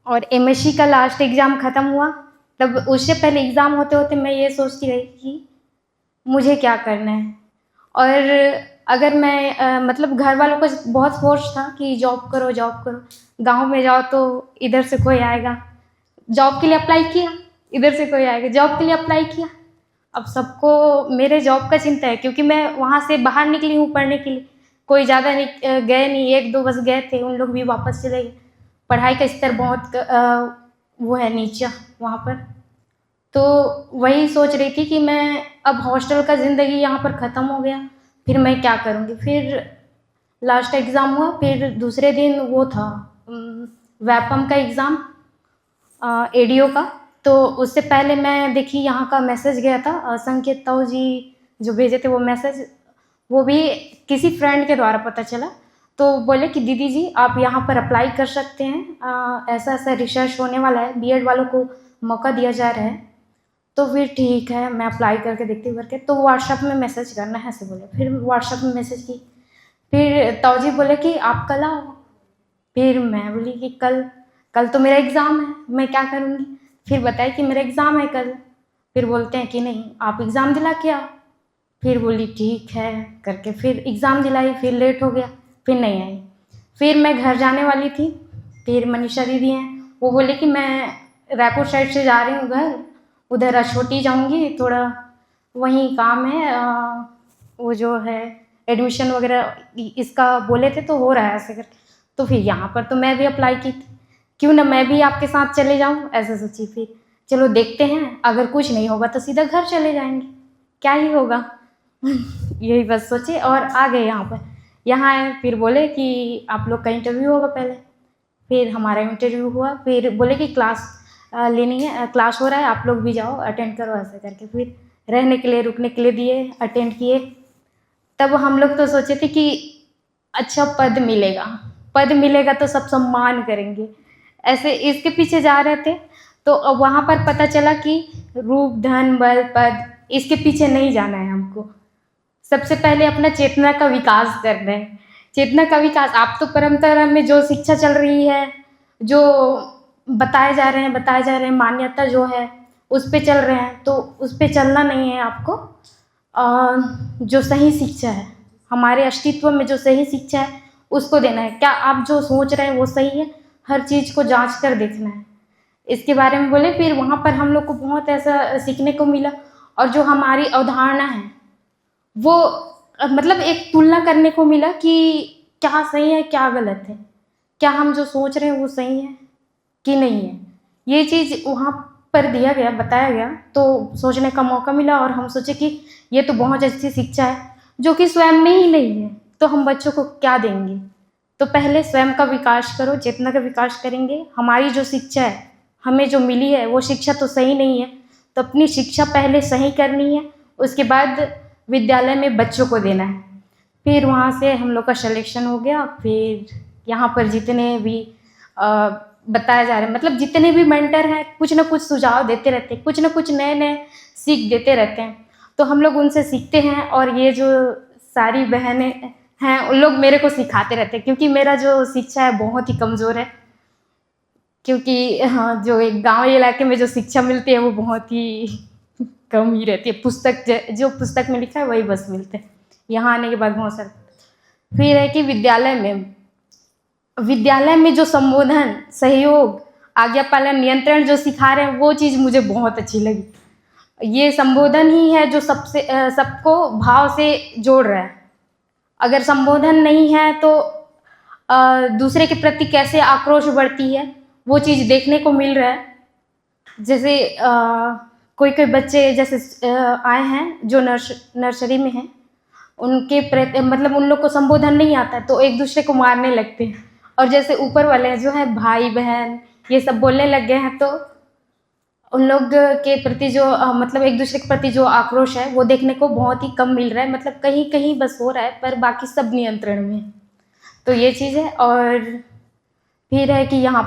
और MSc का लास्ट एग्ज़ाम ख़त्म हुआ, तब उससे पहले एग्ज़ाम होते होते मैं ये सोचती रही कि मुझे क्या करना है। और अगर मैं मतलब घर वालों को बहुत फोर्स था कि जॉब करो जॉब करो, गांव में जाओ तो इधर से कोई आएगा, जॉब के लिए अप्लाई किया, इधर से कोई आएगा, जॉब के लिए अप्लाई किया। अब सबको मेरे जॉब का चिंता है, क्योंकि मैं वहाँ से बाहर निकली हूँ पढ़ने के लिए। कोई ज़्यादा नहीं गए नहीं, 1-2 बस गए थे, उन लोग भी वापस चले गए। पढ़ाई का स्तर बहुत वो है नीचा वहाँ पर। तो वही सोच रही थी कि मैं अब हॉस्टल का ज़िंदगी यहाँ पर ख़त्म हो गया, फिर मैं क्या करूँगी। फिर लास्ट एग्ज़ाम हुआ, फिर दूसरे दिन वो था वैपम का एग्ज़ाम, ADO का। तो उससे पहले मैं देखी यहाँ का मैसेज गया था, संकेत ताऊ जी जो भेजे थे वो मैसेज, वो भी किसी फ्रेंड के द्वारा पता चला। तो बोले कि दीदी जी आप यहाँ पर अप्लाई कर सकते हैं, ऐसा ऐसा रिसर्च होने वाला है, B.Ed वालों को मौका दिया जा रहा है। तो फिर ठीक है, मैं अप्लाई करके देखती हूँ करके। तो व्हाट्सएप में मैसेज करना है ऐसे बोले। फिर व्हाट्सएप में मैसेज की, फिर ताऊ जी बोले कि आप कल आओ। फिर मैं बोली कि कल तो मेरा एग्ज़ाम है, मैं क्या करूँगी। फिर बताया कि मेरा एग्ज़ाम है कल। फिर बोलते हैं कि नहीं आप एग्ज़ाम दिला के आओ। फिर बोली ठीक है करके फिर एग्ज़ाम दिलाई, फिर लेट हो गया, फिर नहीं आई। फिर मैं घर जाने वाली थी, फिर मनीषा दीदी हैं, वो बोले कि मैं रायपुर साइड से जा रही हूँ घर, उधर अछोटी जाऊँगी, थोड़ा वहीं काम है, वो जो है एडमिशन वगैरह इसका बोले थे तो हो रहा है ऐसे करके। तो फिर यहाँ पर तो मैं भी अप्लाई की थी, क्यों ना मैं भी आपके साथ चले जाऊँ, ऐसे सोची। फिर चलो देखते हैं, अगर कुछ नहीं होगा तो सीधा घर चले जाएंगे, क्या ही होगा। यही बस सोचे और आ गए यहाँ पर। यहाँ आए, फिर बोले कि आप लोग का इंटरव्यू होगा पहले। फिर हमारा इंटरव्यू हुआ, फिर बोले कि क्लास लेनी है, क्लास हो रहा है, आप लोग भी जाओ अटेंड करो, ऐसे करके फिर रहने के लिए रुकने के लिए दिए, अटेंड किए। तब हम लोग तो सोचे थे कि अच्छा पद मिलेगा तो सब सम्मान करेंगे, ऐसे इसके पीछे जा रहे थे। तो अब वहाँ पर पता चला कि रूप धन बल पद इसके पीछे नहीं जाना है हमको, सबसे पहले अपना चेतना का विकास करना है। चेतना का विकास, आप तो परंपरा में जो शिक्षा चल रही है, जो बताए जा रहे हैं, मान्यता जो है उस पे चल रहे हैं, तो उस पे चलना नहीं है आपको। जो सही शिक्षा है, हमारे अस्तित्व में जो सही शिक्षा है उसको देना है। क्या आप जो सोच रहे हैं वो सही है, हर चीज़ को जांच कर देखना है, इसके बारे में बोले। फिर वहाँ पर हम लोग को बहुत ऐसा सीखने को मिला, और जो हमारी अवधारणा है वो मतलब एक तुलना करने को मिला कि क्या सही है क्या गलत है, क्या हम जो सोच रहे हैं वो सही है कि नहीं है। ये चीज़ वहाँ पर दिया गया, बताया गया, तो सोचने का मौका मिला। और हम सोचे कि ये तो बहुत अच्छी शिक्षा है जो कि स्वयं में ही नहीं है, तो हम बच्चों को क्या देंगे। तो पहले स्वयं का विकास करो, चेतना का विकास करेंगे। हमारी जो शिक्षा है, हमें जो मिली है वो शिक्षा तो सही नहीं है, तो अपनी शिक्षा पहले सही करनी है, उसके बाद विद्यालय में बच्चों को देना है। फिर वहाँ से हम लोग का सिलेक्शन हो गया। फिर यहाँ पर जितने भी बताया जा रहा है, मतलब जितने भी मेंटर हैं कुछ ना कुछ सुझाव देते रहते हैं, कुछ ना कुछ नए नए सीख देते रहते हैं, तो हम लोग उनसे सीखते हैं। और ये जो सारी बहनें हैं उन लोग मेरे को सिखाते रहते हैं, क्योंकि मेरा जो शिक्षा है बहुत ही कमज़ोर है। क्योंकि हाँ, जो एक गाँव इलाके में जो शिक्षा मिलती है वो बहुत ही कम ही रहती है, जो पुस्तक में लिखा है वही बस मिलते हैं। यहाँ आने के बाद बहुत सारे। फिर है कि विद्यालय में जो संबोधन, सहयोग, आज्ञा पालन, नियंत्रण जो सिखा रहे हैं वो चीज़ मुझे बहुत अच्छी लगी। ये संबोधन ही है जो सबको भाव से जोड़ रहा है। अगर संबोधन नहीं है तो दूसरे के प्रति कैसे आक्रोश बढ़ती है वो चीज़ देखने को मिल रहा है। जैसे कोई बच्चे जैसे आए हैं जो नर्सरी में हैं, उनके प्रति मतलब उन लोग को संबोधन नहीं आता है तो एक दूसरे को मारने लगते हैं। और जैसे ऊपर वाले जो है भाई बहन ये सब बोलने लग गए हैं, तो उन लोग के प्रति जो मतलब एक दूसरे के प्रति जो आक्रोश है वो देखने को बहुत ही कम मिल रहा है। मतलब कहीं कहीं बस हो रहा है, पर बाकी सब नियंत्रण में है। तो ये चीज़ है। और फिर है कि यहाँ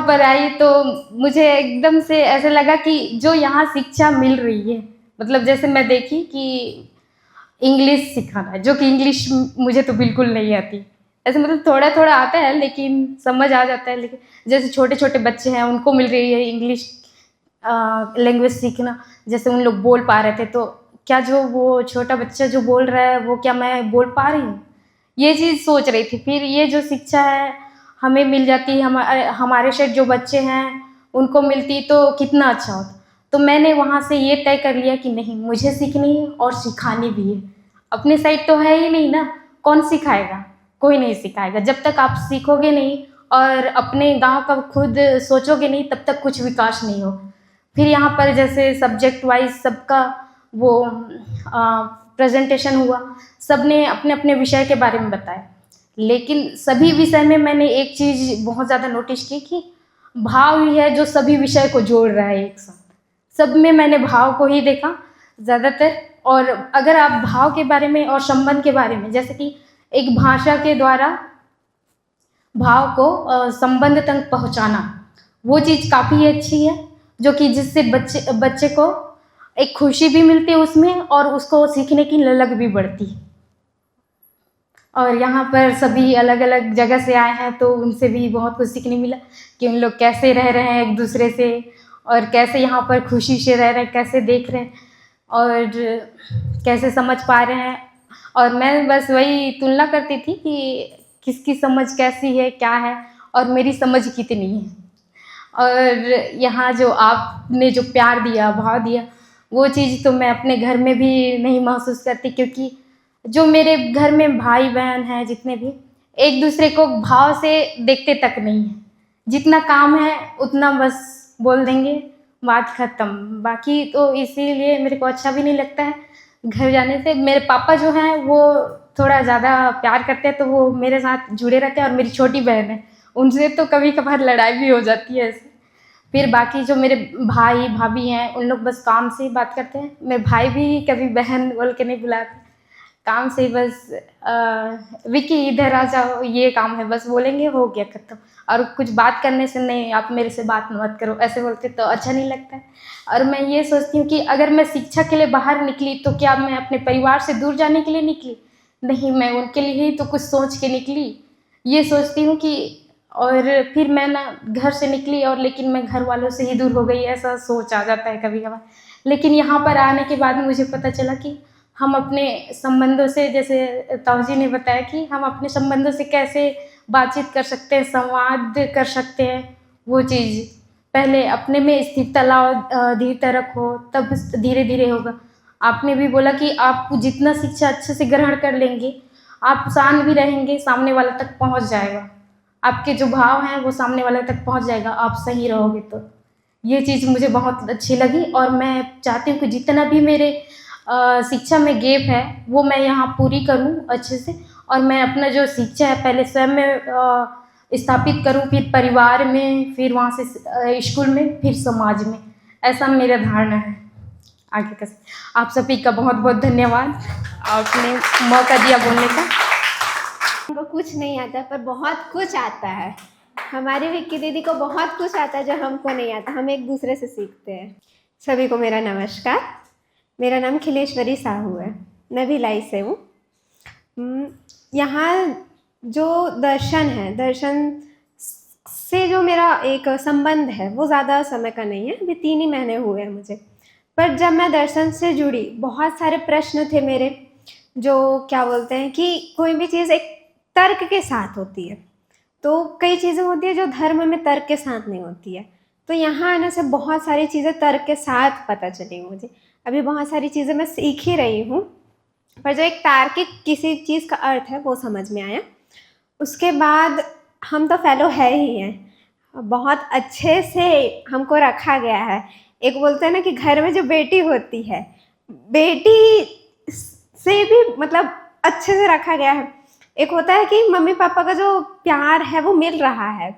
पर आई तो मुझे एकदम से ऐसा लगा कि जो यहाँ शिक्षा मिल रही है, मतलब जैसे मैं देखी कि इंग्लिश सिखाना, जो कि इंग्लिश मुझे तो बिल्कुल नहीं आती। ऐसे मतलब थोड़ा थोड़ा आता है लेकिन समझ आ जाता है। लेकिन जैसे छोटे छोटे बच्चे हैं उनको मिल रही है इंग्लिश लैंग्वेज सीखना, जैसे उन लोग बोल पा रहे थे, तो क्या जो वो छोटा बच्चा जो बोल रहा है वो क्या मैं बोल पा रही हूँ, ये चीज़ सोच रही थी। फिर ये जो शिक्षा है हमें मिल जाती है, हमारे साइड जो बच्चे हैं उनको मिलती तो कितना अच्छा होता। तो मैंने वहाँ से ये तय कर लिया कि नहीं, मुझे सीखनी है और सिखानी भी है। अपने साइड तो है ही नहीं ना, कौन सिखाएगा, कोई नहीं सिखाएगा। जब तक आप सीखोगे नहीं और अपने गांव का खुद सोचोगे नहीं तब तक कुछ विकास नहीं हो। फिर यहाँ पर जैसे सब्जेक्ट वाइज सबका वो प्रेजेंटेशन हुआ, सबने अपने अपने विषय के बारे में बताया, लेकिन सभी विषय में मैंने एक चीज़ बहुत ज़्यादा नोटिस की कि भाव ही है जो सभी विषय को जोड़ रहा है एक साथ। सब में मैंने भाव को ही देखा ज़्यादातर। और अगर आप भाव के बारे में और संबंध के बारे में, जैसे कि एक भाषा के द्वारा भाव को संबंध तक पहुंचाना, वो चीज़ काफ़ी अच्छी है, जो कि जिससे बच्चे को एक खुशी भी मिलती है उसमें और उसको सीखने की ललक भी बढ़ती है। और यहाँ पर सभी अलग अलग जगह से आए हैं तो उनसे भी बहुत कुछ सीखने मिला कि उन लोग कैसे रह रहे हैं एक दूसरे से, और कैसे यहाँ पर खुशी से रह रहे हैं, कैसे देख रहे हैं। और कैसे समझ पा रहे हैं। और मैं बस वही तुलना करती थी कि किसकी समझ कैसी है, क्या है और मेरी समझ कितनी है। और यहाँ जो आपने जो प्यार दिया, भाव दिया, वो चीज़ तो मैं अपने घर में भी नहीं महसूस करती, क्योंकि जो मेरे घर में भाई बहन हैं जितने भी, एक दूसरे को भाव से देखते तक नहीं है। जितना काम है उतना बस बोल देंगे, बात ख़त्म। बाकी तो इसीलिए मेरे को अच्छा भी नहीं लगता है घर जाने से। मेरे पापा जो हैं वो थोड़ा ज़्यादा प्यार करते हैं, तो वो मेरे साथ जुड़े रहते हैं। और मेरी छोटी बहन है, उनसे तो कभी कभार लड़ाई भी हो जाती है ऐसे। फिर बाकी जो मेरे भाई भाभी हैं उन लोग बस काम से ही बात करते हैं। मेरे भाई भी कभी बहन बोल के नहीं बुलाते, काम से बस विकी इधर आ जाओ, ये काम है, बस बोलेंगे, हो गया खत्म। और कुछ बात करने से नहीं, आप मेरे से बात मत करो, ऐसे बोलते तो अच्छा नहीं लगता है। और मैं ये सोचती हूँ कि अगर मैं शिक्षा के लिए बाहर निकली तो क्या मैं अपने परिवार से दूर जाने के लिए निकली? नहीं, मैं उनके लिए ही तो कुछ सोच के निकली। ये सोचती हूँ कि, और फिर मैं ना घर से निकली और लेकिन मैं घर वालों से ही दूर हो गई, ऐसा सोच आ जाता है कभी कभार। लेकिन यहाँ पर आने के बाद मुझे पता चला कि हम अपने संबंधों से, जैसे ताऊजी ने बताया कि हम अपने संबंधों से कैसे बातचीत कर सकते हैं, संवाद कर सकते हैं। वो चीज़ पहले अपने में स्थिरता लाओ, धीरता रखो, तब धीरे धीरे होगा। आपने भी बोला कि आप जितना शिक्षा अच्छे से ग्रहण कर लेंगे, आप शांत भी रहेंगे, सामने वाला तक पहुंच जाएगा। आपके जो भाव हैं वो सामने वाले तक पहुंच जाएगा, आप सही रहोगे तो। ये चीज़ मुझे बहुत अच्छी लगी। और मैं चाहती हूँ कि जितना भी मेरे शिक्षा में गैप है वो मैं यहाँ पूरी करूँ अच्छे से। और मैं अपना जो शिक्षा है पहले स्वयं में स्थापित करूँ, फिर परिवार में, फिर वहाँ से स्कूल में, फिर समाज में। ऐसा मेरा धारणा है आगे का। आप सभी का बहुत बहुत धन्यवाद, आपने मौका दिया बोलने का। हमको कुछ नहीं आता पर बहुत कुछ आता है। हमारी विक्की दीदी को बहुत कुछ आता है जो हमको नहीं आता, हम एक दूसरे से सीखते हैं। सभी को मेरा नमस्कार। मेरा नाम खिलेश्वरी साहू है, मैं भिलाई से हूँ। यहाँ जो दर्शन है, दर्शन से जो मेरा एक संबंध है वो ज़्यादा समय का नहीं है, अभी 3 ही महीने हुए हैं मुझे। पर जब मैं दर्शन से जुड़ी, बहुत सारे प्रश्न थे मेरे, जो क्या बोलते हैं कि कोई भी चीज़ एक तर्क के साथ होती है, तो कई चीज़ें होती है जो धर्म में तर्क के साथ नहीं होती है। तो यहाँ आने से बहुत सारी चीज़ें तर्क के साथ पता चली मुझे। अभी बहुत सारी चीज़ें मैं सीख ही रही हूँ, पर जो एक तार्किक किसी चीज़ का अर्थ है वो समझ में आया। उसके बाद हम तो फेलो है ही हैं, बहुत अच्छे से हमको रखा गया है। एक बोलते हैं ना कि घर में जो बेटी होती है, बेटी से भी मतलब अच्छे से रखा गया है। एक होता है कि मम्मी पापा का जो प्यार है वो मिल रहा है,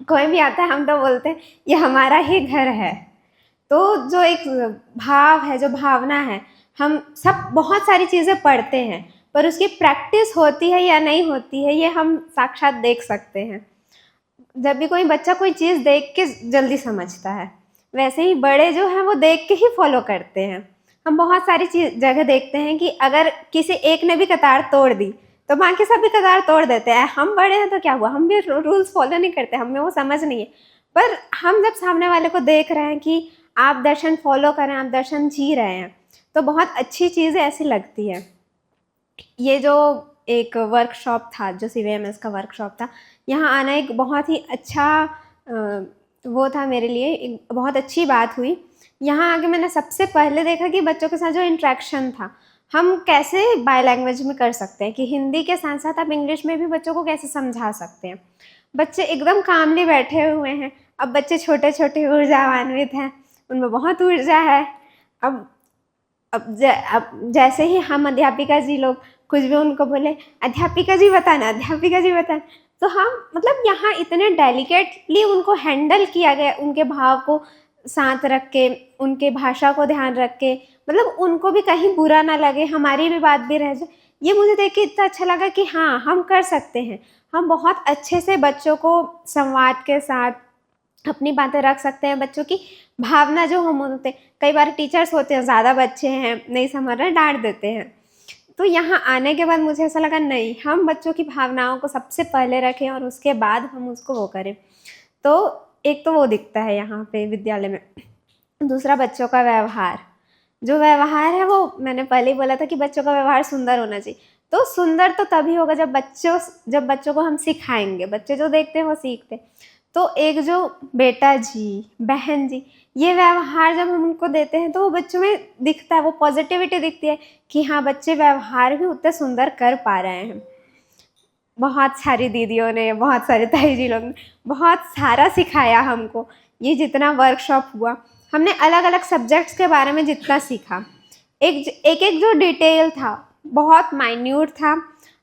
कोई भी आता है हम तो बोलते हैं ये हमारा ही घर है। तो जो एक भाव है, जो भावना है, हम सब बहुत सारी चीज़ें पढ़ते हैं पर उसकी प्रैक्टिस होती है या नहीं होती है ये हम साक्षात देख सकते हैं। जब भी कोई बच्चा कोई चीज़ देख के जल्दी समझता है, वैसे ही बड़े जो हैं वो देख के ही फॉलो करते हैं। हम बहुत सारी जगह देखते हैं कि अगर किसी एक ने भी कतार तोड़ दी तो बाकी सब भी कतार तोड़ देते हैं। हम बड़े हैं तो क्या हुआ, हम भी रूल्स फॉलो नहीं करते, हमें वो समझ नहीं है। पर हम जब सामने वाले को देख रहे हैं कि आप दर्शन फॉलो करें, आप दर्शन जी रहे हैं, तो बहुत अच्छी चीज़ें ऐसी लगती है। ये जो एक वर्कशॉप था, जो CVMS का वर्कशॉप था, यहाँ आना एक बहुत ही अच्छा वो था मेरे लिए, एक बहुत अच्छी बात हुई। यहाँ आके मैंने सबसे पहले देखा कि बच्चों के साथ जो इंट्रैक्शन था, हम कैसे बाय लैंग्वेज में कर सकते हैं कि हिंदी के साथ साथ आप इंग्लिश में भी बच्चों को कैसे समझा सकते हैं। बच्चे एकदम कामली बैठे हुए हैं। अब बच्चे छोटे छोटे ऊर्जावान्वित हैं, उनमें बहुत ऊर्जा है। अब जैसे ही हम अध्यापिका जी लोग कुछ भी उनको बोले, अध्यापिका जी बताना, अध्यापिका जी बताना, तो हम मतलब यहाँ इतने डेलिकेटली उनको हैंडल किया गया, उनके भाव को साथ रख के, उनके भाषा को ध्यान रख के, मतलब उनको भी कहीं बुरा ना लगे, हमारी भी बात भी रह जाए। ये मुझे देख के इतना अच्छा लगा कि हाँ, हम कर सकते हैं। हम बहुत अच्छे से बच्चों को संवाद के साथ अपनी बातें रख सकते हैं। बच्चों की भावना जो हम होते, कई बार टीचर्स होते हैं, ज़्यादा बच्चे हैं नहीं समझ रहे, डांट देते हैं। तो यहाँ आने के बाद मुझे ऐसा लगा नहीं, हम बच्चों की भावनाओं को सबसे पहले रखें और उसके बाद हम उसको वो करें। तो एक तो वो दिखता है यहाँ पे विद्यालय में। दूसरा, बच्चों का व्यवहार। जो व्यवहार है वो मैंने पहले ही बोला था कि बच्चों का व्यवहार सुंदर होना चाहिए। तो सुंदर तो तभी होगा जब बच्चों को हम सिखाएंगे। बच्चे जो देखते हैं वो सीखते हैं। तो एक जो बेटा जी, बहन जी, ये व्यवहार जब हम उनको देते हैं तो वो बच्चों में दिखता है, वो पॉजिटिविटी दिखती है कि हाँ बच्चे व्यवहार भी उतने सुंदर कर पा रहे हैं। बहुत सारी दीदियों ने, बहुत सारे ताई जी लोग ने बहुत सारा सिखाया हमको। ये जितना वर्कशॉप हुआ, हमने अलग अलग सब्जेक्ट्स के बारे में जितना सीखा, एक जो डिटेल था बहुत माइन्यूट था।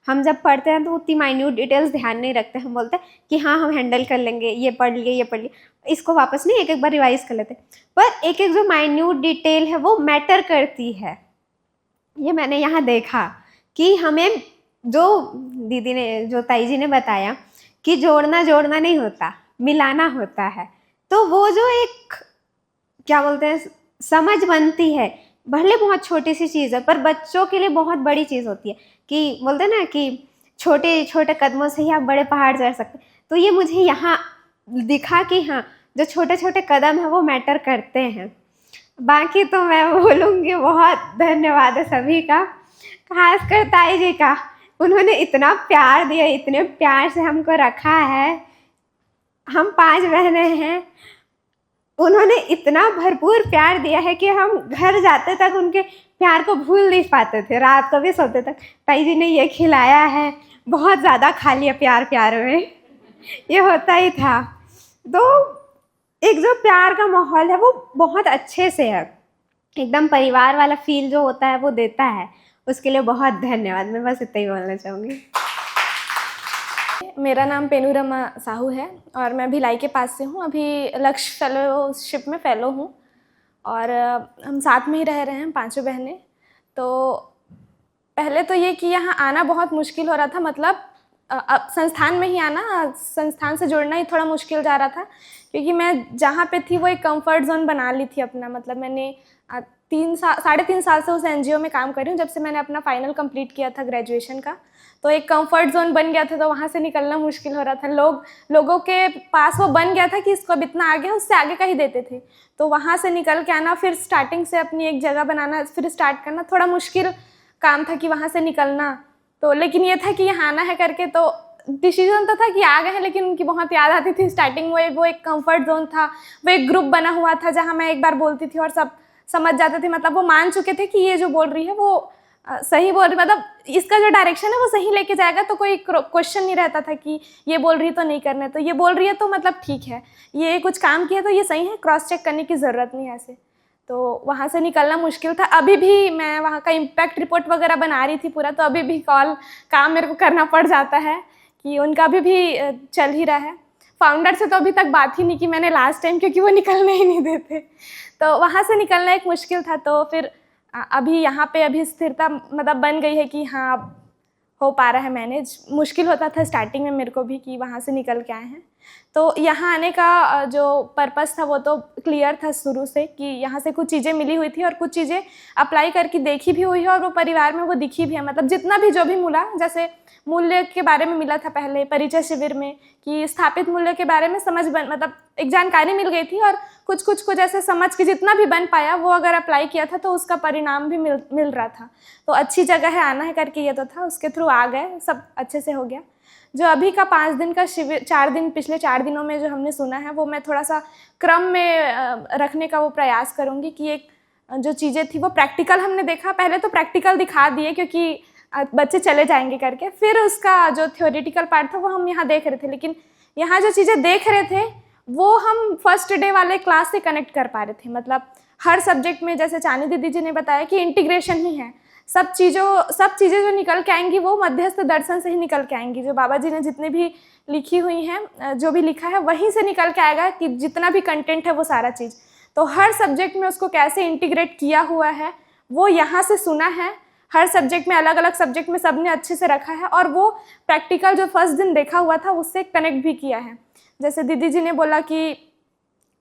हम जब पढ़ते हैं तो उतनी माइन्यूट डिटेल्स ध्यान नहीं रखते। हम बोलते हैं कि हाँ हम हैंडल कर लेंगे, ये पढ़ लिए, इसको वापस नहीं, एक बार रिवाइज कर लेते। पर एक जो माइन्यूट डिटेल है वो मैटर करती है। ये मैंने यहाँ देखा कि हमें जो दीदी ने, जो ताई जी ने बताया कि जोड़ना नहीं होता, मिलाना होता है। तो वो जो एक क्या बोलते हैं समझ बनती है, भले बहुत छोटी सी चीज़ है पर बच्चों के लिए बहुत बड़ी चीज़ होती है। कि बोलते हैं ना कि छोटे छोटे कदमों से ही आप बड़े पहाड़ चढ़ सकते। तो ये मुझे यहाँ दिखा कि हाँ जो छोटे छोटे कदम है वो मैटर करते हैं। बाकी तो मैं बोलूँगी बहुत धन्यवाद है सभी का, खासकर ताई जी का। उन्होंने इतना प्यार दिया, इतने प्यार से हमको रखा है। हम 5 बहनें हैं, उन्होंने इतना भरपूर प्यार दिया है कि हम घर जाते तक उनके प्यार को भूल नहीं पाते थे। रात को भी सोते तक ताई जी ने ये खिलाया है, बहुत ज़्यादा खा लिया प्यार में, ये होता ही था। तो एक जो प्यार का माहौल है वो बहुत अच्छे से है, एकदम परिवार वाला फील जो होता है वो देता है। उसके लिए बहुत धन्यवाद। मैं बस इतना ही बोलना चाहूँगी। मेरा नाम पेनूरमा साहू है और मैं भिलाई के पास से हूँ। अभी लक्ष्य फेलोशिप में फ़ेलो हूँ और हम साथ में ही रह रहे हैं 5 बहनें। तो पहले तो ये कि यहाँ आना बहुत मुश्किल हो रहा था, मतलब अब संस्थान में ही आना, संस्थान से जुड़ना ही थोड़ा मुश्किल जा रहा था, क्योंकि मैं जहाँ पे थी वो एक कंफर्ट जोन बना ली थी अपना। मतलब मैंने 3.5 साल से उस एनजीओ में काम कर रही हूँ, जब से मैंने अपना फाइनल कंप्लीट किया था ग्रेजुएशन का। तो एक कंफर्ट जोन बन गया था, तो वहाँ से निकलना मुश्किल हो रहा था। लोगों के पास वो बन गया था कि इसको अब इतना आगे है, उससे आगे का ही देते थे। तो वहाँ से निकल के आना, फिर स्टार्टिंग से अपनी एक जगह बनाना, फिर स्टार्ट करना, थोड़ा मुश्किल काम था कि वहाँ से निकलना। तो लेकिन ये था कि यहाँ आना है करके, तो डिसीजन तो था कि आ गए हैं, लेकिन उनकी बहुत याद आती थी स्टार्टिंग में। वो एक कंफर्ट जोन था, वो एक ग्रुप बना हुआ था जहाँ मैं एक बार बोलती थी और सब समझ जाते थे। मतलब वो मान चुके थे कि ये जो बोल रही है वो सही बोल रही, मतलब इसका जो डायरेक्शन है वो सही लेके जाएगा। तो कोई क्वेश्चन नहीं रहता था कि ये बोल रही तो नहीं करना है, तो ये बोल रही है तो मतलब ठीक है, ये कुछ काम किया तो ये सही है, क्रॉस चेक करने की ज़रूरत नहीं है ऐसे। तो वहाँ से निकलना मुश्किल था। अभी भी मैं वहाँ का इम्पैक्ट रिपोर्ट वगैरह बना रही थी पूरा, तो अभी भी काम मेरे को करना पड़ जाता है कि उनका भी चल ही रहा है। फाउंडर से तो अभी तक बात ही नहीं की मैंने लास्ट टाइम, क्योंकि वो निकलने ही नहीं देते। तो वहाँ से निकलना एक मुश्किल था। तो फिर अभी यहाँ पे अभी स्थिरता मतलब बन गई है कि हाँ अब हो पा रहा है मैनेज। मुश्किल होता था स्टार्टिंग में मेरे को भी कि वहाँ से निकल के आए हैं। तो यहाँ आने का जो पर्पस था वो तो क्लियर था शुरू से कि यहाँ से कुछ चीज़ें मिली हुई थी और कुछ चीज़ें अप्लाई करके देखी भी हुई है और वो परिवार में वो दिखी भी है। मतलब जितना भी जो भी मिला, जैसे मूल्य के बारे में मिला था पहले परिचय शिविर में कि स्थापित मूल्य के बारे में मतलब एक जानकारी मिल गई थी, और कुछ ऐसे समझ के जितना भी बन पाया वो अगर अप्लाई किया था तो उसका परिणाम भी मिल रहा था। तो अच्छी जगह है, आना है करके ये तो था, उसके थ्रू आ गए, सब अच्छे से हो गया। जो अभी का 5 दिन का शिविर, 4 दिन पिछले 4 दिनों में जो हमने सुना है वो मैं थोड़ा सा क्रम में रखने का वो प्रयास करूँगी कि एक जो चीज़ें थी वो प्रैक्टिकल हमने देखा। पहले तो प्रैक्टिकल दिखा दिए क्योंकि बच्चे चले जाएंगे करके, फिर उसका जो थ्योरेटिकल पार्ट था वो हम यहाँ देख रहे थे। लेकिन यहाँ जो चीज़ें देख रहे थे वो हम फर्स्ट डे वाले क्लास से कनेक्ट कर पा रहे थे। मतलब हर सब्जेक्ट में, जैसे चानी दीदी जी ने बताया कि इंटीग्रेशन ही है। सब चीज़ें जो निकल के आएंगी वो मध्यस्थ दर्शन से ही निकल के आएंगी। जो बाबा जी ने जितने भी लिखी हुई हैं, जो भी लिखा है वहीं से निकल के आएगा कि जितना भी कंटेंट है वो सारा चीज़। तो हर सब्जेक्ट में उसको कैसे इंटीग्रेट किया हुआ है वो यहाँ से सुना है। हर सब्जेक्ट में, अलग अलग सब्जेक्ट में सब ने अच्छे से रखा है और वो प्रैक्टिकल जो फर्स्ट दिन देखा हुआ था उससे कनेक्ट भी किया है। जैसे दीदी जी ने बोला कि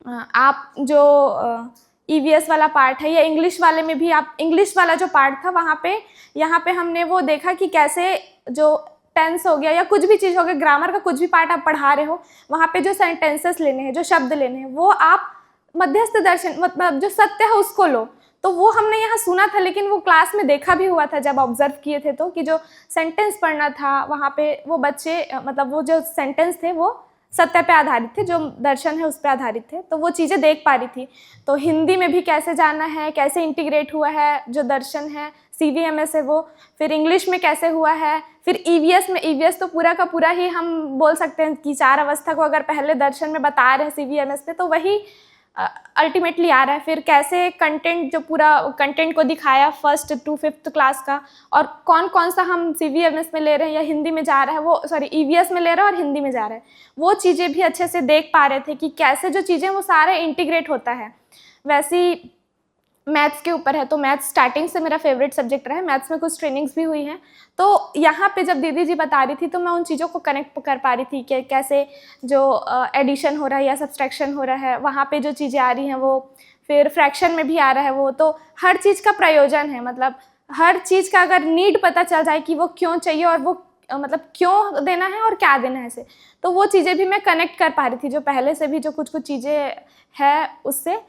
आप जो EVS वाला पार्ट है या इंग्लिश वाले में भी, आप इंग्लिश वाला जो पार्ट था वहाँ पे यहाँ पे हमने वो देखा कि कैसे जो टेंस हो गया या कुछ भी चीज़ हो गया, ग्रामर का कुछ भी पार्ट आप पढ़ा रहे हो, वहाँ पे जो सेंटेंसेस लेने हैं, जो शब्द लेने हैं, वो आप मध्यस्थ दर्शन मतलब जो सत्य है उसको लो। तो वो हमने यहाँ सुना था, लेकिन वो क्लास में देखा भी हुआ था जब ऑब्जर्व किए थे तो, कि जो सेंटेंस पढ़ना था वहाँ पे वो बच्चे मतलब वो जो सेंटेंस थे वो सत्य पे आधारित थे, जो दर्शन है उस पे आधारित थे, तो वो चीज़ें देख पा रही थी। तो हिंदी में भी कैसे जाना है, कैसे इंटीग्रेट हुआ है जो दर्शन है CVMS है वो, फिर इंग्लिश में कैसे हुआ है, फिर EVS में, EVS तो पूरा का पूरा ही हम बोल सकते हैं कि 4 अवस्था को अगर पहले दर्शन में बता रहे हैं CVMS पे, तो वही अल्टीमेटली आ रहा है। फिर कैसे कंटेंट, जो पूरा कंटेंट को दिखाया 1st to 5th क्लास का, और कौन कौन सा हम CVMS में ले रहे हैं या हिंदी में जा रहा है, वो सॉरी EVS में ले रहा है और हिंदी में जा रहा है, वो चीज़ें भी अच्छे से देख पा रहे थे कि कैसे जो चीज़ें वो सारे इंटीग्रेट होता है। वैसी मैथ्स के ऊपर है, तो मैथ्स स्टार्टिंग से मेरा फेवरेट सब्जेक्ट रहा है। मैथ्स में कुछ ट्रेनिंग्स भी हुई हैं, तो यहाँ पे जब दीदी जी बता रही थी तो मैं उन चीज़ों को कनेक्ट कर पा रही थी कि कैसे जो एडिशन हो रहा है या सब्सट्रैक्शन हो रहा है, वहाँ पे जो चीज़ें आ रही हैं वो, फिर फ्रैक्शन में भी आ रहा है वो, तो हर चीज़ का प्रयोजन है, मतलब हर चीज़ का अगर नीड पता चल जाए कि वो क्यों चाहिए और वो मतलब क्यों देना है और क्या देना है ऐसे, तो वो चीज़ें भी मैं कनेक्ट कर पा रही थी, जो पहले से भी जो कुछ कुछ चीज़ें हैं उससे।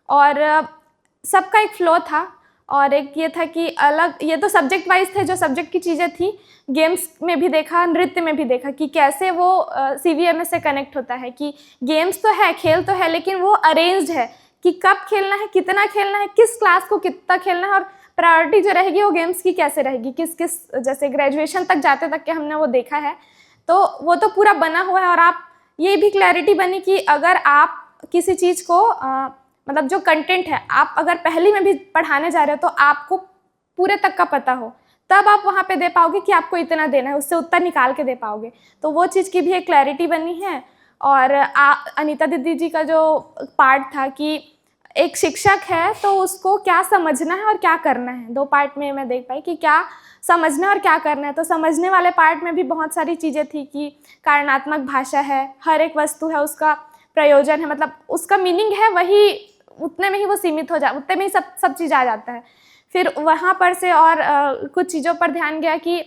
और सबका एक फ्लो था, और एक ये था कि अलग, ये तो सब्जेक्ट वाइज थे, जो सब्जेक्ट की चीज़ें थी, गेम्स में भी देखा, नृत्य में भी देखा कि कैसे वो CVMS से कनेक्ट होता है, कि गेम्स तो है, खेल तो है, लेकिन वो अरेंज्ड है कि कब खेलना है, कितना खेलना है, किस क्लास को कितना खेलना है, और प्रायोरिटी जो रहेगी वो गेम्स की कैसे रहेगी, किस किस, जैसे ग्रेजुएशन तक जाते तक के हमने वो देखा है, तो वो तो पूरा बना हुआ है। और आप ये भी क्लैरिटी बनी कि अगर आप किसी चीज़ को मतलब जो कंटेंट है आप अगर पहली में भी पढ़ाने जा रहे हो तो आपको पूरे तक का पता हो, तब आप वहाँ पे दे पाओगे कि आपको इतना देना है, उससे उतना निकाल के दे पाओगे, तो वो चीज़ की भी एक क्लैरिटी बनी है। और अनीता दीदी जी का जो पार्ट था कि एक शिक्षक है तो उसको क्या समझना है और क्या करना है, 2 पार्ट में मैं देख पाई कि क्या समझना है और क्या करना है। तो समझने वाले पार्ट में भी बहुत सारी चीज़ें थी कि कारणात्मक भाषा है, हर एक वस्तु है उसका प्रयोजन है, मतलब उसका मीनिंग है, वही उतने में ही वो सीमित हो जा, उतने में ही सब चीज़ आ जाता है। फिर वहाँ पर से और कुछ चीज़ों पर ध्यान गया कि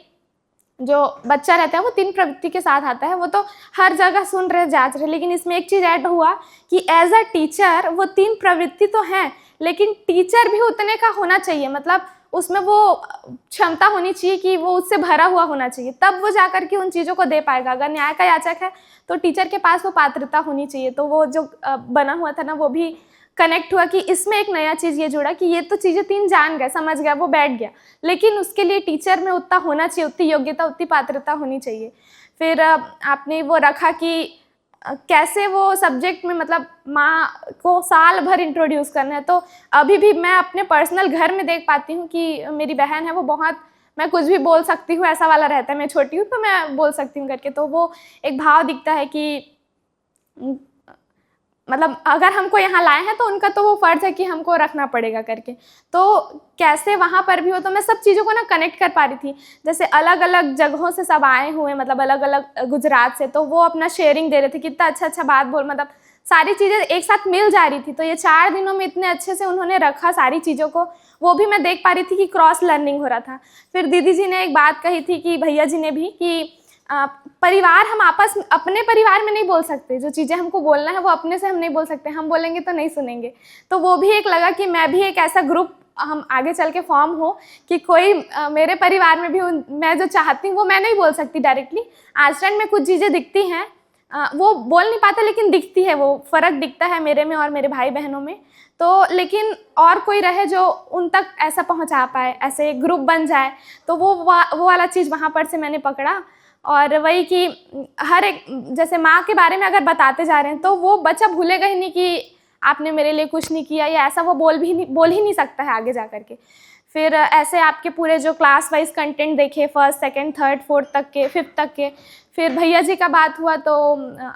जो बच्चा रहता है वो 3 प्रवृत्ति के साथ आता है, वो तो हर जगह सुन रहे, जांच रहे, लेकिन इसमें एक चीज़ ऐड हुआ कि एज अ टीचर वो 3 प्रवृत्ति तो हैं, लेकिन टीचर भी उतने का होना चाहिए, मतलब उसमें वो क्षमता होनी चाहिए कि वो उससे भरा हुआ होना चाहिए, तब वो जाकर के उन चीज़ों को दे पाएगा। अगर न्याय का याचक है तो टीचर के पास वो पात्रता होनी चाहिए। तो वो जो बना हुआ था ना, वो भी कनेक्ट हुआ कि इसमें एक नया चीज़ ये जुड़ा कि ये तो चीज़ें 3 जान गए, समझ गया, वो बैठ गया, लेकिन उसके लिए टीचर में उतना होना चाहिए, उतनी योग्यता, उतनी पात्रता होनी चाहिए। फिर आपने वो रखा कि कैसे वो सब्जेक्ट में मतलब माँ को साल भर इंट्रोड्यूस करना है। तो अभी भी मैं अपने पर्सनल घर में देख पाती हूँ कि मेरी बहन है वो बहुत, मैं कुछ भी बोल सकती हूँ ऐसा वाला रहता है, मैं छोटी हूँ तो मैं बोल सकती हूँ करके, तो वो एक भाव दिखता है कि मतलब अगर हमको यहाँ लाए हैं तो उनका तो वो फ़र्ज़ है कि हमको रखना पड़ेगा करके। तो कैसे वहाँ पर भी हो, तो मैं सब चीज़ों को ना कनेक्ट कर पा रही थी। जैसे अलग अलग जगहों से सब आए हुए, मतलब अलग अलग गुजरात से, तो वो अपना शेयरिंग दे रहे थे, कितना अच्छा अच्छा बात बोल, मतलब सारी चीज़ें एक साथ मिल जा रही थी। तो ये 4 दिनों में इतने अच्छे से उन्होंने रखा सारी चीज़ों को, वो भी मैं देख पा रही थी कि क्रॉस लर्निंग हो रहा था। फिर दीदी जी ने एक बात कही थी कि भैया जी ने भी कि परिवार हम आपस अपने परिवार में नहीं बोल सकते, जो चीज़ें हमको बोलना है वो अपने से हम नहीं बोल सकते, हम बोलेंगे तो नहीं सुनेंगे। तो वो भी एक लगा कि मैं भी एक ऐसा ग्रुप हम आगे चल के फॉर्म हो कि कोई मेरे परिवार में भी मैं जो चाहती हूँ वो मैं नहीं बोल सकती डायरेक्टली। आचरण में कुछ चीज़ें दिखती हैं, वो बोल नहीं पाता लेकिन दिखती है, वो फ़र्क दिखता है मेरे में और मेरे भाई बहनों में। तो लेकिन और कोई रहे जो उन तक ऐसा पहुँचा पाए, ऐसे ग्रुप बन जाए, तो वो वाला चीज़ वहाँ पर से मैंने पकड़ा। और वही कि हर एक, जैसे माँ के बारे में अगर बताते जा रहे हैं तो वो बच्चा भूलेगा ही नहीं कि आपने मेरे लिए कुछ नहीं किया, या ऐसा वो बोल ही नहीं सकता है आगे जा कर के। फिर ऐसे आपके पूरे जो क्लास वाइज कंटेंट देखे, 1st, 2nd, 3rd, 4th तक के, 5th तक के। फिर भैया जी का बात हुआ तो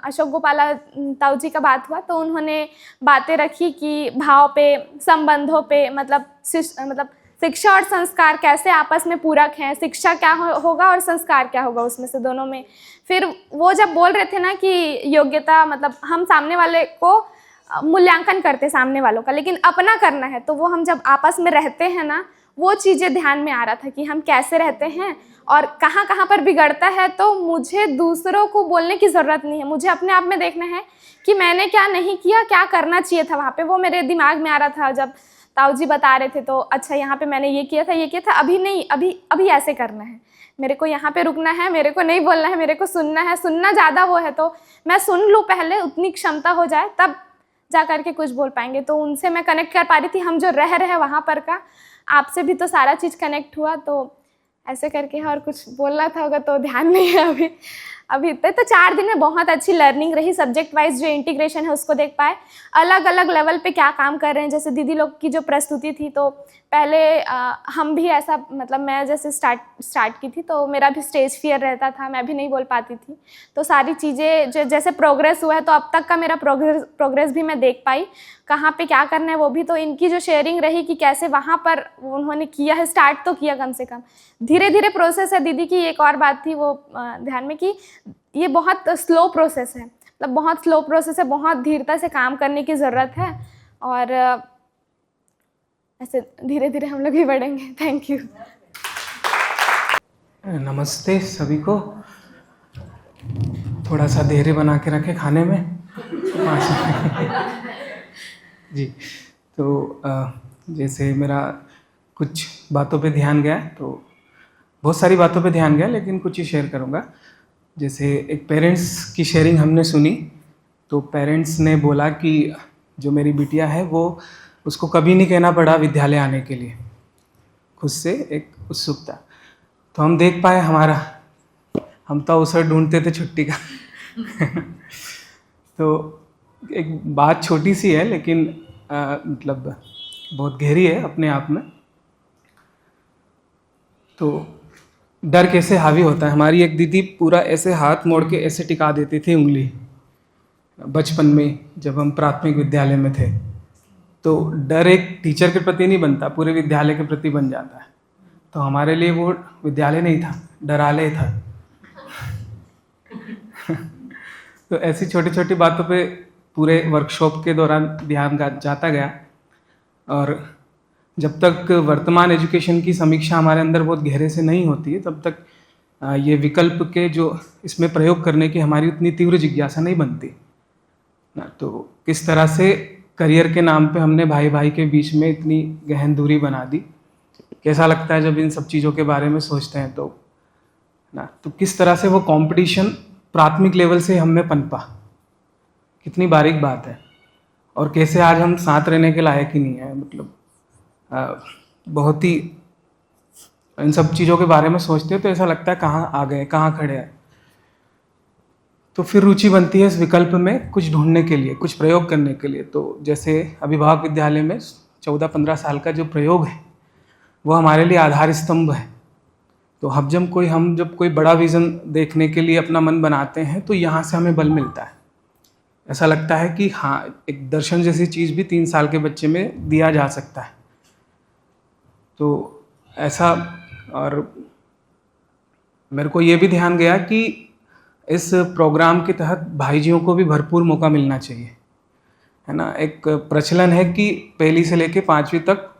अशोक गोपाला ताऊ जी का बात हुआ, तो उन्होंने बातें रखी कि भाव पे, संबंधों पे, मतलब शिक्षा और संस्कार कैसे आपस में पूरक हैं, शिक्षा क्या होगा और संस्कार क्या होगा उसमें से दोनों में। फिर वो जब बोल रहे थे ना कि योग्यता, मतलब हम सामने वाले को मूल्यांकन करते सामने वालों का, लेकिन अपना करना है, तो वो हम जब आपस में रहते हैं ना, वो चीज़ें ध्यान में आ रहा था कि हम कैसे रहते हैं और कहाँ कहाँ पर बिगड़ता है। तो मुझे दूसरों को बोलने की ज़रूरत नहीं है, मुझे अपने आप में देखना है कि मैंने क्या नहीं किया, क्या करना चाहिए था वहाँ पे, वो मेरे दिमाग में आ रहा था जब। ताऊ जी बता रहे थे तो अच्छा यहाँ पे मैंने ये किया था, अभी नहीं, अभी ऐसे करना है, मेरे को यहाँ पे रुकना है, मेरे को नहीं बोलना है, मेरे को सुनना है, सुनना ज़्यादा वो है तो मैं सुन लूँ पहले, उतनी क्षमता हो जाए तब जा करके कुछ बोल पाएंगे। तो उनसे मैं कनेक्ट कर पा रही थी, हम जो रह रहे हैं वहाँ पर का, आपसे भी तो सारा चीज़ कनेक्ट हुआ, तो ऐसे करके और कुछ बोलना था होगा तो ध्यान नहीं है अभी इतने। तो 4 दिन में बहुत अच्छी लर्निंग रही, सब्जेक्ट वाइज जो इंटीग्रेशन है उसको देख पाए, अलग अलग लेवल पे क्या काम कर रहे हैं। जैसे दीदी लोग की जो प्रस्तुति थी तो पहले हम भी ऐसा, मतलब मैं जैसे स्टार्ट की थी तो मेरा भी स्टेज फियर रहता था, मैं भी नहीं बोल पाती थी। तो सारी चीज़ें जो जैसे प्रोग्रेस हुआ है तो अब तक का मेरा प्रोग्रेस भी मैं देख पाई, कहाँ पे क्या करना है वो भी। तो इनकी जो शेयरिंग रही कि कैसे वहाँ पर उन्होंने किया है, स्टार्ट तो किया कम से कम, धीरे धीरे प्रोसेस है। दीदी की एक और बात थी वो ध्यान में कि ये बहुत स्लो प्रोसेस है, मतलब बहुत स्लो प्रोसेस है, बहुत धीरता से काम करने की ज़रूरत है और ऐसे धीरे धीरे हम लोग भी बढ़ेंगे। Thank you. नमस्ते सभी को। थोड़ा सा धैर्य बना के रखे खाने में जी। तो जैसे मेरा कुछ बातों पे ध्यान गया, तो बहुत सारी बातों पे ध्यान गया लेकिन कुछ ही शेयर करूँगा। जैसे एक पेरेंट्स की शेयरिंग हमने सुनी, तो पेरेंट्स ने बोला कि जो मेरी बिटिया है वो उसको कभी नहीं कहना पड़ा विद्यालय आने के लिए, खुद से एक उत्सुकता। तो हम देख पाए हम तो अवसर ढूंढते थे छुट्टी का तो एक बात छोटी सी है लेकिन मतलब बहुत गहरी है अपने आप में। तो डर कैसे हावी होता है। हमारी एक दीदी पूरा ऐसे हाथ मोड़ के ऐसे टिका देती थी उंगली, बचपन में जब हम प्राथमिक विद्यालय में थे। तो डर एक टीचर के प्रति नहीं बनता, पूरे विद्यालय के प्रति बन जाता है। तो हमारे लिए वो विद्यालय नहीं था, डरालय था तो ऐसी छोटी छोटी बातों पे पूरे वर्कशॉप के दौरान ध्यान जाता गया। और जब तक वर्तमान एजुकेशन की समीक्षा हमारे अंदर बहुत गहरे से नहीं होती है, तब तक ये विकल्प के जो इसमें प्रयोग करने की हमारी उतनी तीव्र जिज्ञासा नहीं बनती ना। तो किस तरह से करियर के नाम पे हमने भाई भाई के बीच में इतनी गहन दूरी बना दी। कैसा लगता है जब इन सब चीज़ों के बारे में सोचते हैं तो ना। तो किस तरह से वो कंपटीशन प्राथमिक लेवल से हम में पनपा, कितनी बारीक बात है। और कैसे आज हम साथ रहने के लायक ही नहीं है। मतलब बहुत ही इन सब चीज़ों के बारे में सोचते हो तो ऐसा लगता है कहाँ आ गए, कहाँ खड़े हैं। तो फिर रुचि बनती है इस विकल्प में कुछ ढूंढने के लिए, कुछ प्रयोग करने के लिए। तो जैसे अभिभावक विद्यालय में 14-15 साल का जो प्रयोग है वो हमारे लिए आधार स्तंभ है। तो हम जब कोई बड़ा विज़न देखने के लिए अपना मन बनाते हैं तो यहाँ से हमें बल मिलता है। ऐसा लगता है कि हाँ, एक दर्शन जैसी चीज़ भी 3 साल के बच्चे में दिया जा सकता है। तो ऐसा, और मेरे को ये भी ध्यान गया कि इस प्रोग्राम के तहत भाईजियों को भी भरपूर मौका मिलना चाहिए, है ना। एक प्रचलन है कि 1ली से लेके 5वीं तक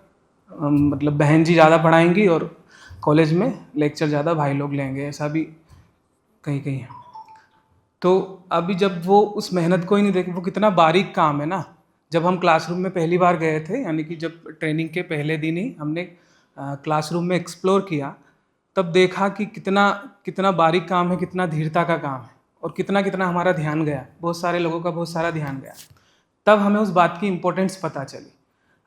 मतलब बहन जी ज़्यादा पढ़ाएंगी और कॉलेज में लेक्चर ज़्यादा भाई लोग लेंगे, ऐसा भी कहीं कहीं है। तो अभी जब वो उस मेहनत को ही नहीं देखें, वो कितना बारीक काम है ना। जब हम क्लासरूम में पहली बार गए थे, यानी कि जब ट्रेनिंग के पहले दिन ही हमने क्लासरूम में एक्सप्लोर किया, तब देखा कि कितना बारीक काम है, कितना धीरता का काम है और कितना हमारा ध्यान गया, बहुत सारे लोगों का बहुत सारा ध्यान गया। तब हमें उस बात की इम्पोर्टेंस पता चली।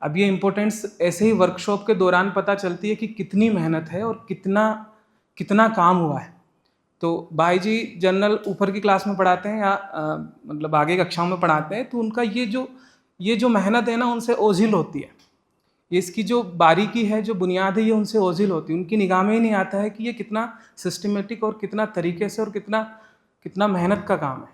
अब ये इम्पोर्टेंस ऐसे ही वर्कशॉप के दौरान पता चलती है कि कितनी मेहनत है और कितना काम हुआ है। तो भाई जी जनरल ऊपर की क्लास में पढ़ाते हैं या मतलब आगे कक्षाओं में पढ़ाते हैं, तो उनका ये जो मेहनत है ना, उनसे ओझिल होती है। इसकी जो बारीकी है, जो बुनियाद है, ये उनसे ओझिल होती है। उनकी निगाह में ही नहीं आता है कि ये कितना सिस्टमेटिक और कितना तरीके से और कितना मेहनत का काम है।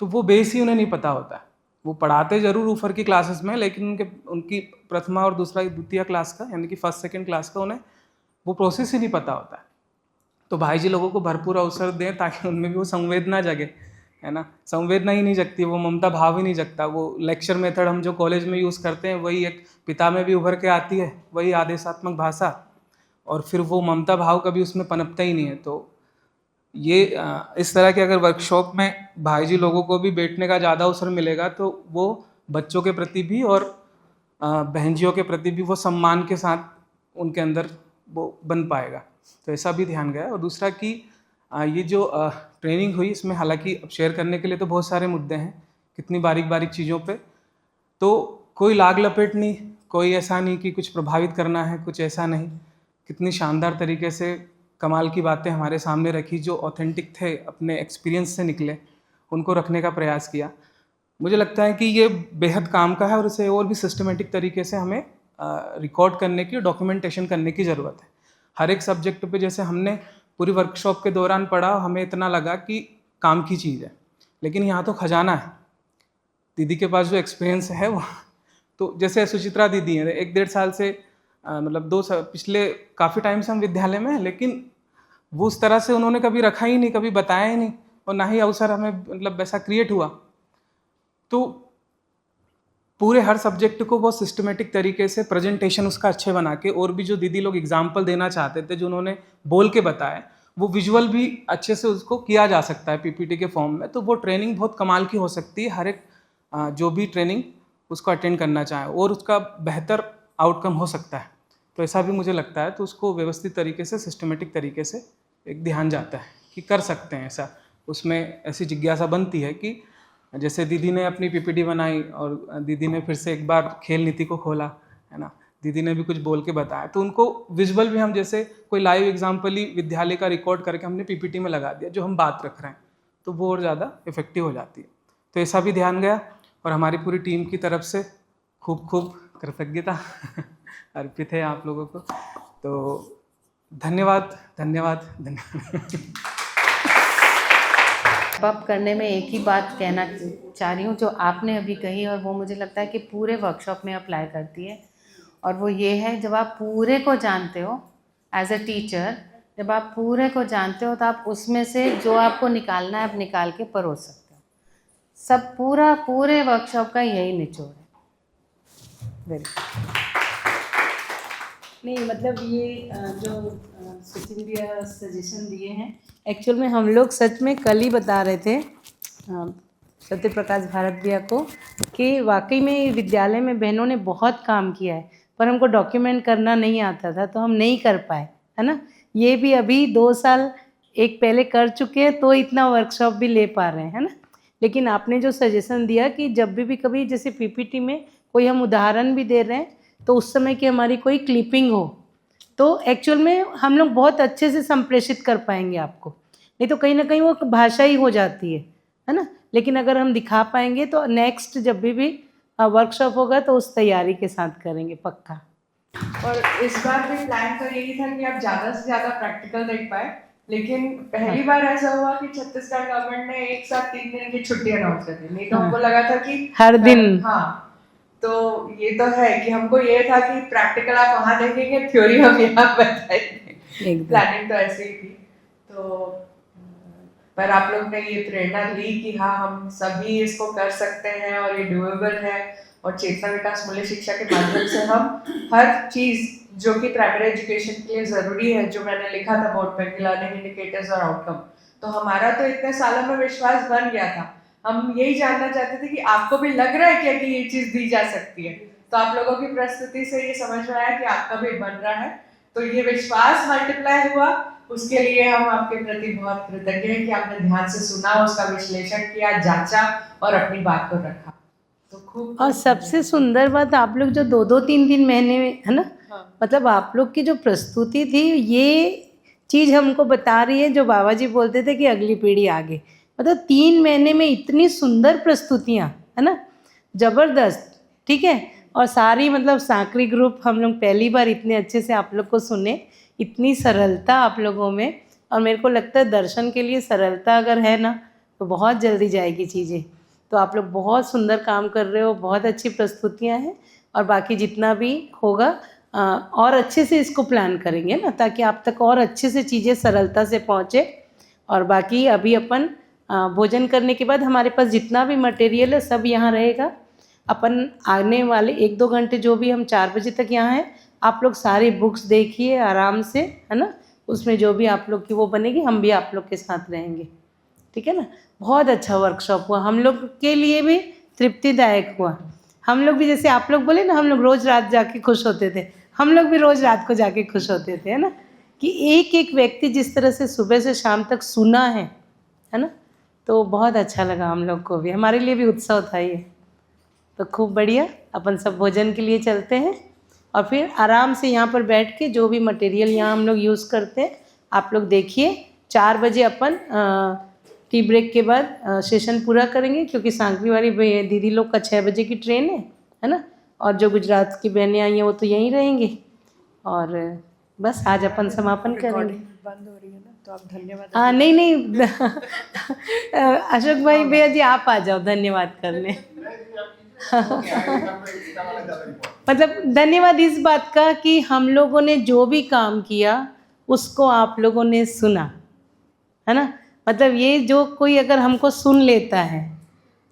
तो वो बेस ही उन्हें नहीं पता होता है। वो पढ़ाते ज़रूर ऊपर की क्लासेस में, लेकिन उनकी प्रथमा और द्वितीय क्लास का, यानी कि 1st-2nd क्लास का उन्हें वो प्रोसेस ही नहीं पता होता है। तो भाई जी लोगों को भरपूर अवसर दें ताकि उनमें भी वो संवेदना जगे, है ना। संवेदना ही नहीं जगती, वो ममता भाव ही नहीं जगता। वो लेक्चर मेथड हम जो कॉलेज में यूज़ करते हैं, वही एक पिता में भी उभर के आती है, वही आदेशात्मक भाषा, और फिर वो ममता भाव कभी उसमें पनपता ही नहीं है। तो ये इस तरह के अगर वर्कशॉप में भाई जी लोगों को भी बैठने का ज़्यादा अवसर मिलेगा तो वो बच्चों के प्रति भी और बहनजियों के प्रति भी वो सम्मान के साथ उनके अंदर वो बन पाएगा। तो ऐसा भी ध्यान गया। और दूसरा कि ये जो ट्रेनिंग हुई इसमें हालांकि अब शेयर करने के लिए तो बहुत सारे मुद्दे हैं, कितनी बारीक बारीक चीज़ों पे, तो कोई लाग लपेट नहीं, कोई ऐसा नहीं कि कुछ प्रभावित करना है, कुछ ऐसा नहीं। कितनी शानदार तरीके से कमाल की बातें हमारे सामने रखी, जो ऑथेंटिक थे, अपने एक्सपीरियंस से निकले, उनको रखने का प्रयास किया। मुझे लगता है कि ये बेहद काम का है और इसे और भी सिस्टमेटिक तरीके से हमें रिकॉर्ड करने की, डॉक्यूमेंटेशन करने की ज़रूरत है। हर एक सब्जेक्ट पे जैसे हमने पूरी वर्कशॉप के दौरान पढ़ा, हमें इतना लगा कि काम की चीज़ है, लेकिन यहाँ तो खजाना है। दीदी के पास जो एक्सपीरियंस है वो, तो जैसे सुचित्रा दीदी हैं, 1-1.5 साल से मतलब पिछले काफ़ी टाइम से हम विद्यालय में हैं, लेकिन वो उस तरह से उन्होंने कभी रखा ही नहीं, कभी बताया ही नहीं, और ना ही अवसर हमें मतलब वैसा क्रिएट हुआ। तो पूरे हर सब्जेक्ट को बहुत सिस्टमेटिक तरीके से प्रेजेंटेशन उसका अच्छे बना के, और भी जो दीदी लोग एग्जाम्पल देना चाहते थे, जो उन्होंने बोल के बताया, वो विजुअल भी अच्छे से उसको किया जा सकता है पीपीटी के फॉर्म में। तो वो ट्रेनिंग बहुत कमाल की हो सकती है। हर एक जो भी ट्रेनिंग उसको अटेंड करना चाहे और उसका बेहतर आउटकम हो सकता है। तो ऐसा भी मुझे लगता है। तो उसको व्यवस्थित तरीके से, सिस्टमेटिक तरीके से एक ध्यान जाता है कि कर सकते हैं ऐसा। उसमें ऐसी जिज्ञासा बनती है कि जैसे दीदी ने अपनी पीपीटी बनाई और दीदी ने फिर से एक बार खेल नीति को खोला, है ना, दीदी ने भी कुछ बोल के बताया, तो उनको विजुअल भी हम जैसे कोई लाइव एग्जाम्पल ही विद्यालय का रिकॉर्ड करके हमने पीपीटी में लगा दिया, जो हम बात रख रहे हैं, तो वो और ज़्यादा इफेक्टिव हो जाती है। तो ऐसा भी ध्यान गया और हमारी पूरी टीम की तरफ से खूब खूब कृतज्ञता अर्पित है आप लोगों को। तो धन्यवाद धन्यवाद धन्यवाद। अप करने में एक ही बात कहना चाह रही हूँ जो आपने अभी कही, और वो मुझे लगता है कि पूरे वर्कशॉप में अप्लाई करती है, और वो ये है, जब आप पूरे को जानते हो एज अ टीचर, जब आप पूरे को जानते हो तो आप उसमें से जो आपको निकालना है आप निकाल के परोस सकते हो। सब पूरे वर्कशॉप का यही निचोड़ है। वेरी नहीं, मतलब ये जो सचिन भैया सजेशन दिए हैं, एक्चुअल में हम लोग सच में कल ही बता रहे थे सत्य प्रकाश भारत भैया को कि वाकई में विद्यालय में बहनों ने बहुत काम किया है, पर हमको डॉक्यूमेंट करना नहीं आता था, तो हम नहीं कर पाए, है ना। ये भी अभी 2 साल एक पहले कर चुके हैं, तो इतना वर्कशॉप भी ले पा रहे हैं, है ना। लेकिन आपने जो सजेशन दिया कि जब भी कभी जैसे पीपीटी में कोई हम उदाहरण भी दे रहे हैं, तो उस समय की हमारी कोई क्लिपिंग हो, तो एक्चुअल में हम लोग बहुत अच्छे से संप्रेषित कर पाएंगे आपको। नहीं तो कहीं ना कहीं वो भाषा ही हो जाती है ना। लेकिन अगर हम दिखा पाएंगे तो नेक्स्ट जब भी वर्कशॉप होगा तो उस तैयारी के साथ करेंगे पक्का। और इस बार भी प्लान तो यही था कि आप ज़्यादा से ज़्यादा प्रैक्टिकल देख पाए, लेकिन पहली बार ऐसा हुआ कि छत्तीसगढ़ गवर्नमेंट ने एक साथ 3 दिन की छुट्टी अनाउंस कर दी। नहीं तो हमको लगा था कि हर दिन, हाँ, तो ये तो है कि हमको ये था कि प्रैक्टिकल आप वहाँ देखेंगे, थ्योरी हम यहाँ बताएंगे। प्लानिंग तो ऐसे ही थी। तो पर आप लोग ने ये प्रेरणा ली कि हाँ, हम सभी इसको कर सकते हैं और ये डूएबल है, और चेतना विकास मूल्य शिक्षा के माध्यम से हम हर चीज़ जो कि प्राइमरी एजुकेशन के लिए ज़रूरी है, जो मैंने लिखा था बोर्ड पर कि लर्निंग इंडिकेटर्स और आउटकम, तो हमारा तो इतने सालों में विश्वास बन गया था। हम यही जानना चाहते थे कि आपको भी लग रहा है क्या कि ये चीज़ दी जा सकती है। तो आप लोगों की प्रस्तुति से ये समझ में आया कि आपका भी बन रहा है, तो ये विश्वास मल्टीप्लाई हुआ। उसके लिए हम आपके प्रति बहुत कृतज्ञ हैं कि आपने ध्यान से सुना, उसका विश्लेषण किया, जांचा और अपनी बात को रखा। तो खूब। और सबसे सुंदर बात, आप लोग जो 2-2, 3-3 महीने में, है ना, मतलब आप लोग की जो प्रस्तुति थी, ये चीज़ हमको बता रही है जो बाबा जी बोलते थे कि अगली पीढ़ी आगे। मतलब 3 महीने में इतनी सुंदर प्रस्तुतियाँ, है ना, ज़बरदस्त, ठीक है। और सारी मतलब सांकरी ग्रुप हम लोग पहली बार इतने अच्छे से आप लोग को सुने, इतनी सरलता आप लोगों में। और मेरे को लगता है दर्शन के लिए सरलता अगर है ना, तो बहुत जल्दी जाएगी चीज़ें। तो आप लोग बहुत सुंदर काम कर रहे हो, बहुत अच्छी प्रस्तुतियाँ हैं, और बाकी जितना भी होगा और अच्छे से इसको प्लान करेंगे ना, ताकि आप तक और अच्छे से चीज़ें सरलता से पहुँचे। और बाकी अभी अपन भोजन करने के बाद हमारे पास जितना भी मटेरियल है सब यहाँ रहेगा। अपन आने वाले 1-2 घंटे जो भी हम 4 बजे तक यहाँ हैं, आप लोग सारी बुक्स देखिए आराम से, है ना। उसमें जो भी आप लोग की वो बनेगी, हम भी आप लोग के साथ रहेंगे, ठीक है ना। बहुत अच्छा वर्कशॉप हुआ, हम लोग के लिए भी तृप्तिदायक हुआ। हम लोग भी जैसे आप लोग बोले ना, हम लोग रोज़ रात जाके खुश होते थे, हम लोग भी रोज़ रात को जाके खुश होते थे, है ना। कि एक एक व्यक्ति जिस तरह से सुबह से शाम तक सुना है ना, तो बहुत अच्छा लगा हम लोग को भी, हमारे लिए भी उत्सव था ये। तो खूब बढ़िया, अपन सब भोजन के लिए चलते हैं और फिर आराम से यहाँ पर बैठ के जो भी मटेरियल यहाँ हम लोग यूज़ करते हैं आप लोग देखिए। 4 बजे अपन टी ब्रेक के बाद सेशन पूरा करेंगे, क्योंकि सांकरी वाली दीदी लोग का 6 बजे की ट्रेन है ना। और जो गुजरात की बहनें आई हैं वो तो यहीं रहेंगी। और बस आज अपन समापन करेंगे। बंद हो रही है ना, तो आप धन्यवाद। हाँ नहीं अशोक भाई भैया जी आप आ जाओ धन्यवाद करने। मतलब धन्यवाद इस बात का कि हम लोगों ने जो भी काम किया उसको आप लोगों ने सुना, है ना। मतलब ये जो कोई अगर हमको सुन लेता है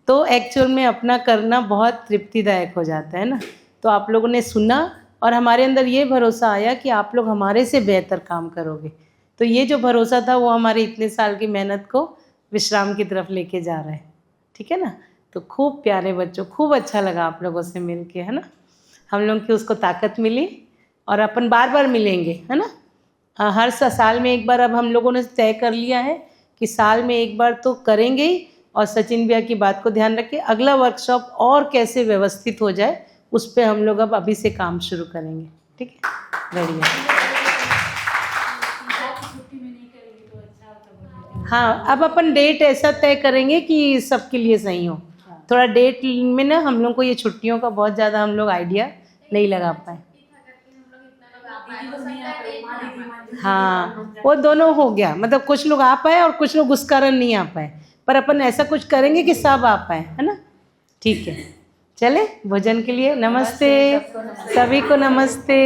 तो एक्चुअल में अपना करना बहुत तृप्तिदायक हो जाता है ना। तो आप लोगों ने सुना और हमारे अंदर ये भरोसा आया कि आप लोग हमारे से बेहतर काम करोगे। तो ये जो भरोसा था वो हमारे इतने साल की मेहनत को विश्राम की तरफ लेके जा रहा है, ठीक है ना। तो खूब प्यारे बच्चों, खूब अच्छा लगा आप लोगों से मिल के, है ना। हम लोग की उसको ताकत मिली और अपन बार बार मिलेंगे, है ना। हर साल में एक बार अब हम लोगों ने तय कर लिया है कि साल में एक बार तो करेंगे ही। और सचिन भैया की बात को ध्यान रखिए, अगला वर्कशॉप और कैसे व्यवस्थित हो जाए उस पर हम लोग अब अभी से काम शुरू करेंगे, ठीक है। बढ़िया। हाँ अब अपन डेट ऐसा तय करेंगे कि सबके लिए सही हो। थोड़ा डेट में ना हम लोग को ये छुट्टियों का बहुत ज़्यादा हम लोग आइडिया नहीं लगा पाए। हाँ वो दोनों हो गया, मतलब कुछ लोग आ पाए और कुछ लोग उस कारण नहीं आ पाए, पर अपन ऐसा कुछ करेंगे कि सब आ पाए, है ना। ठीक है, चले भोजन के लिए। नमस्ते सभी को, नमस्ते।